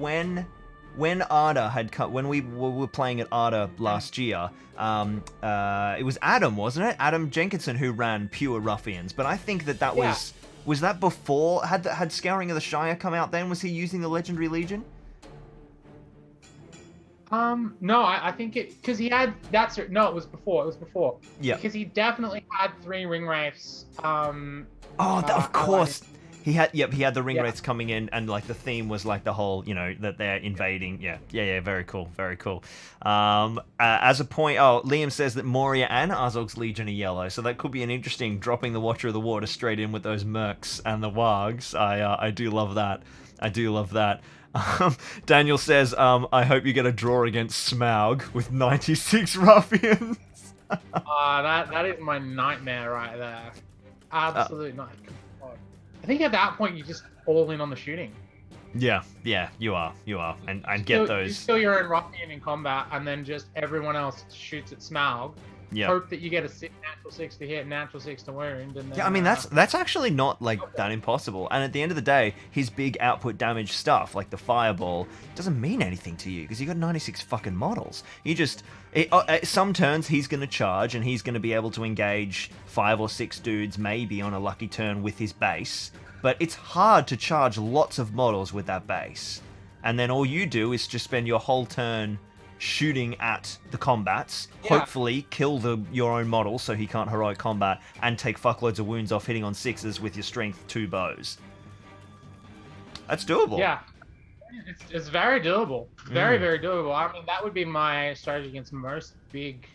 When Arda had cut, when we were playing at Arda last year, it was Adam, wasn't it? Adam Jenkinson who ran Pure Ruffians. But I think that was that before? Had Scouring of the Shire come out then? Was he using the Legendary Legion? No, I think because he had it was before. It was before. Yeah. Because he definitely had 3 ring wraiths. Of course. He had the ring wraiths coming in, and like the theme was like the whole, that they're invading. Yeah, very cool, very cool. As a point, Liam says that Moria and Azog's Legion are yellow, so that could be an interesting dropping the Watcher of the Water straight in with those mercs and the wargs. I do love that. I do love that. Daniel says, I hope you get a draw against Smaug with 96 ruffians. That is my nightmare right there. Absolute nightmare. I think at that point you just all in on the shooting. Yeah, you are, and get those. You steal your own ruffian in combat, and then just everyone else shoots at Smaug. Yeah. Hope that you get a natural 6 to hit, natural 6 to wound, and then, I mean that's actually not like that impossible. And at the end of the day, his big output damage stuff like the fireball doesn't mean anything to you because you got 96 fucking models. You just some turns he's going to charge and he's going to be able to engage 5 or 6 dudes maybe on a lucky turn with his base, but it's hard to charge lots of models with that base. And then all you do is just spend your whole turn shooting at the combats, hopefully kill your own model so he can't heroic combat, and take fuckloads of wounds off hitting on 6s with your strength 2 bows. That's doable. Yeah, it's very doable. Very doable. I mean, that would be my strategy against most big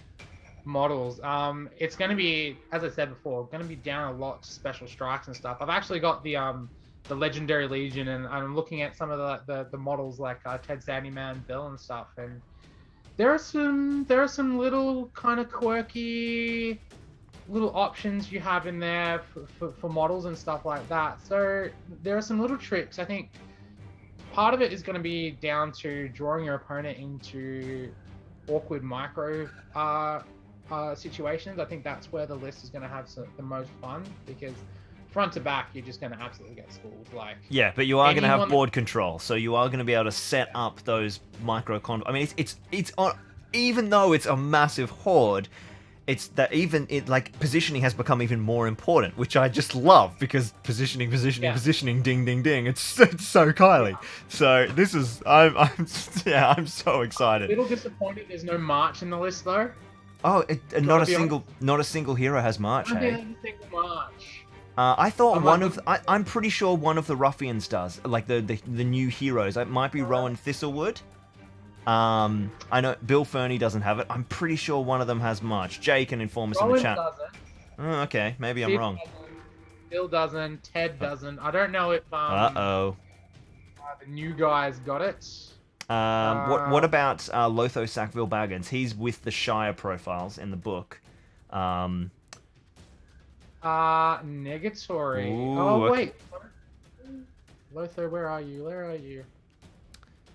models. It's going to be, as I said before, going to be down a lot to special strikes and stuff. I've actually got the Legendary Legion, and I'm looking at some of the models like Ted Sandyman, Bill, and stuff, and there are some little kind of quirky little options you have in there for models and stuff like that. So there are some little tricks. I think part of it is going to be down to drawing your opponent into awkward micro situations. I think that's where the list is going to have the most fun, because front to back you're just going to absolutely get schooled. Like, yeah, but you are going to have board control, so you are going to be able to set up those micro I mean, it's on, even though it's a massive horde, it's that like positioning has become even more important, which I just love, because positioning, ding ding ding. It's so Kylie. So this is I'm so excited. A little disappointed there's no March in the list though. Oh, not a single hero has March. Hey? Single March. I thought I'm pretty sure one of the ruffians does, like the new heroes. It might be Rowan Thistlewood. I know Bill Fernie doesn't have it. I'm pretty sure one of them has March. Jay can inform us in the chat. Doesn't. Oh, okay, maybe I'm wrong. Bill doesn't. Ted doesn't. I don't know if the new guys got it. What about Lotho Sackville Baggins? He's with the Shire profiles in the book. Negatory. Wait. Lothar, where are you?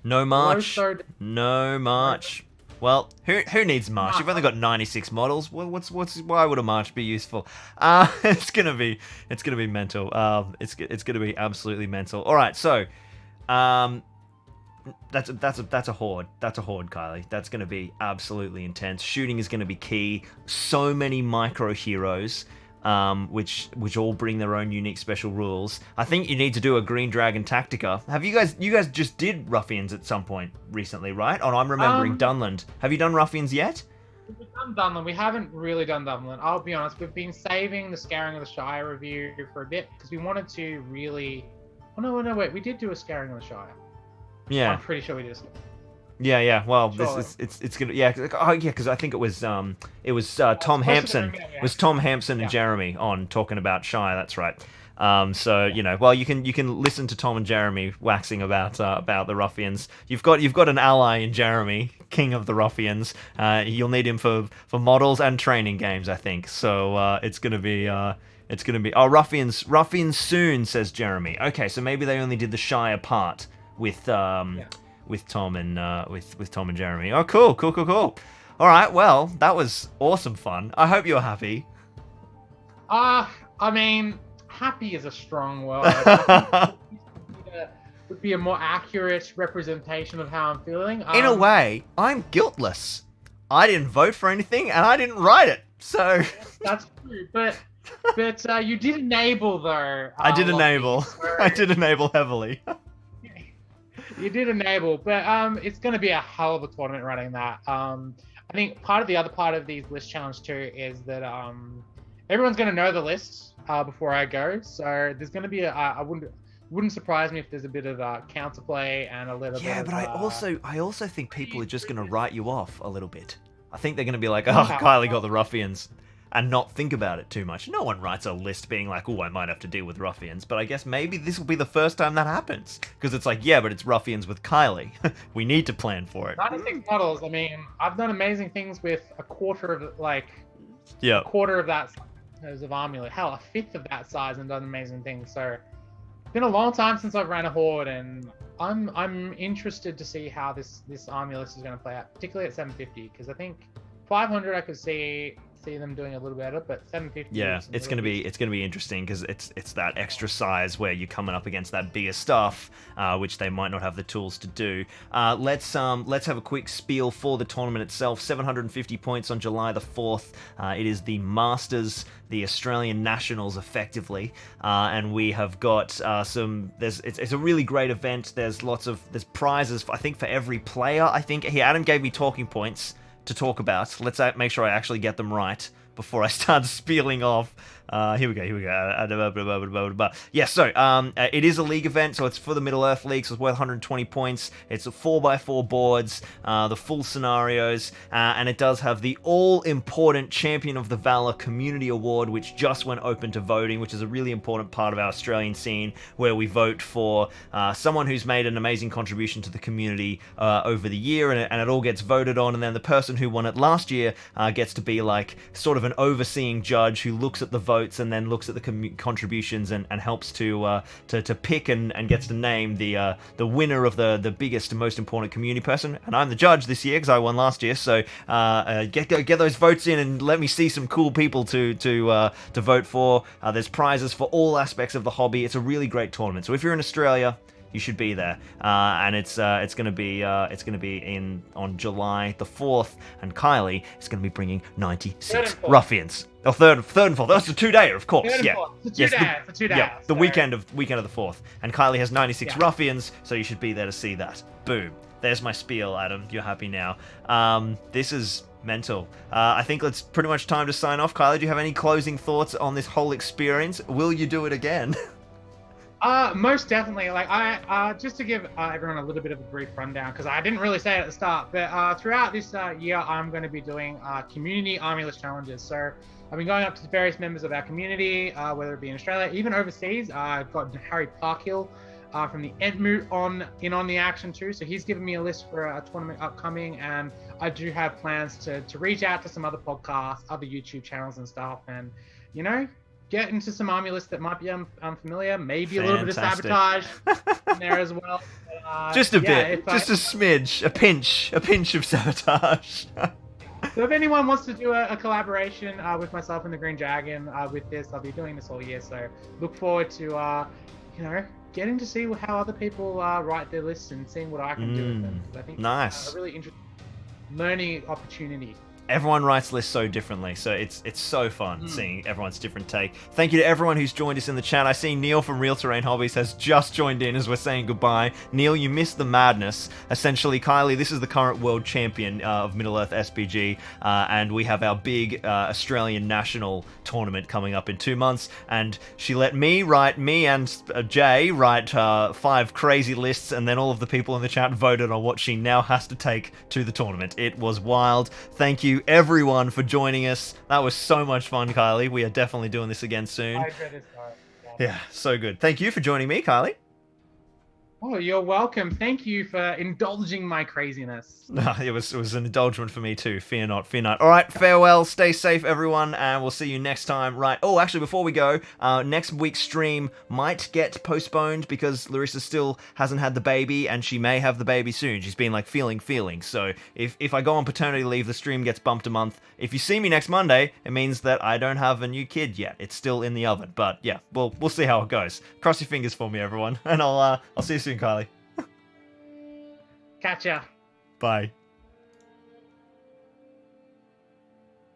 No March. No March. Well, who needs March? You've only got 96 models. Well, why would a March be useful? It's gonna be mental. It's gonna be absolutely mental. All right, so, that's a horde. That's a horde, Kylie. That's gonna be absolutely intense. Shooting is gonna be key. So many micro heroes. Which all bring their own unique special rules. I think you need to do a Green Dragon Tactica. Have you guys just did Ruffians at some point recently, right? Oh, I'm remembering Dunland. Have you done Ruffians yet? We've done Dunland. We haven't really done Dunland. I'll be honest. We've been saving the Scouring of the Shire review for a bit because we wanted to really. Oh no, wait. We did do a Scouring of the Shire. Yeah. I'm pretty sure we did. Yeah. Well, sure. it's gonna because I think it was Tom Hampson. It was Tom Hampson and Jeremy on talking about Shire. That's right. So you can listen to Tom and Jeremy waxing about the Ruffians. You've got an ally in Jeremy, King of the Ruffians. You'll need him for models and training games, I think. So it's gonna be Ruffians soon, says Jeremy. Okay, so maybe they only did the Shire part with Tom and with Tom and Jeremy. Oh, cool. All right, well, that was awesome fun. I hope you're happy. I mean, happy is a strong word. Would be a more accurate representation of how I'm feeling. In a way, I'm guiltless. I didn't vote for anything, and I didn't write it. So that's true, but you did enable though. I did enable. I did enable heavily. You did enable, but it's going to be a hell of a tournament running that. I think the other part of these list challenge too is that everyone's going to know the lists before I go, so there's going to be I wouldn't surprise me if there's a bit of counterplay and a little bit. Yeah, but I also think people are just going to write you off a little bit. I think they're going to be like, oh, Kylie got the Ruffians, and not think about it too much. No one writes a list being like, oh, I might have to deal with Ruffians, but I guess maybe this will be the first time that happens. Because it's like, yeah, but it's Ruffians with Kylie. We need to plan for it. 96 models, I mean, I've done amazing things with a quarter of that size of army. Hell, a fifth of that size and done amazing things. So it's been a long time since I've ran a horde, and I'm interested to see how this army list is going to play out, particularly at 750, because I think 500 I could see them doing a little better, but 750. Yeah, it's gonna be interesting because it's that extra size where you're coming up against that bigger stuff, which they might not have the tools to do. Let's have a quick spiel for the tournament itself. 750 points on July the 4th. It is the Masters, the Australian Nationals, effectively, and we have got it's a really great event. There's prizes I think for every player. I think here Adam gave me talking points to talk about. Let's make sure I actually get them right before I start spieling off. Here we go. Yeah, so it is a league event, so it's for the Middle Earth League, so it's worth 120 points. It's a 4x4 boards, the full scenarios, and it does have the all-important Champion of the Valor Community Award, which just went open to voting, which is a really important part of our Australian scene, where we vote for someone who's made an amazing contribution to the community over the year, and it all gets voted on, and then the person who won it last year gets to be like sort of an overseeing judge who looks at the votes and then looks at the contributions and helps to pick and gets to name the winner of the biggest and most important community person. And I'm the judge this year because I won last year, so get those votes in and let me see some cool people to vote for. There's prizes for all aspects of the hobby. It's a really great tournament. So if you're in Australia, you should be there, and it's gonna be on July the 4th, and Kylie is gonna be bringing 96 Ruffians. Oh, third and fourth. That's a 2-dayer, of course. Yeah, the weekend of the 4th, and Kylie has 96 Ruffians, so you should be there to see that. Boom. There's my spiel, Adam. You're happy now. This is mental. I think it's pretty much time to sign off. Kylie, do you have any closing thoughts on this whole experience? Will you do it again? Most definitely. Like just to give everyone a little bit of a brief rundown, because I didn't really say it at the start, but throughout this year, I'm going to be doing community army list challenges. So I've been going up to various members of our community, whether it be in Australia, even overseas. I've got Harry Parkhill from the Entmoot on the action too. So he's given me a list for a tournament upcoming, and I do have plans to reach out to some other podcasts, other YouTube channels and stuff, and get into some army lists that might be unfamiliar. Maybe a little bit of Fantastic. sabotage in there as well. But, Just a yeah, bit, just a smidge, a pinch of sabotage. So if anyone wants to do a collaboration with myself and the Green Dragon with this, I'll be doing this all year. So look forward to, getting to see how other people write their lists and seeing what I can do with them. 'Cause I think Nice. it's a really interesting learning opportunity. Everyone writes lists so differently, so it's so fun seeing everyone's different take. Thank you to everyone who's joined us in the chat. I see Neil from Real Terrain Hobbies has just joined in as we're saying goodbye. Neil, you missed the madness. Essentially, Kylie, this is the current world champion of Middle Earth SBG, and we have our big Australian national tournament coming up in 2 months, and she let me and Jay write 5 crazy lists, and then all of the people in the chat voted on what she now has to take to the tournament. It was wild. Thank you everyone for joining us. That was so much fun, Kylie. We are definitely doing this again soon. Yeah, so good. Thank you for joining me, Kylie. Oh, you're welcome. Thank you for indulging my craziness. It was an indulgence for me too. Fear not, fear not. All right, farewell. Stay safe, everyone, and we'll see you next time. Right. Oh, actually, before we go, next week's stream might get postponed because Larissa still hasn't had the baby, and she may have the baby soon. She's been like feeling. So if I go on paternity leave, the stream gets bumped a month. If you see me next Monday, it means that I don't have a new kid yet. It's still in the oven. But yeah, we'll see how it goes. Cross your fingers for me, everyone, and I'll see you soon, Kylie. Catch ya. Bye.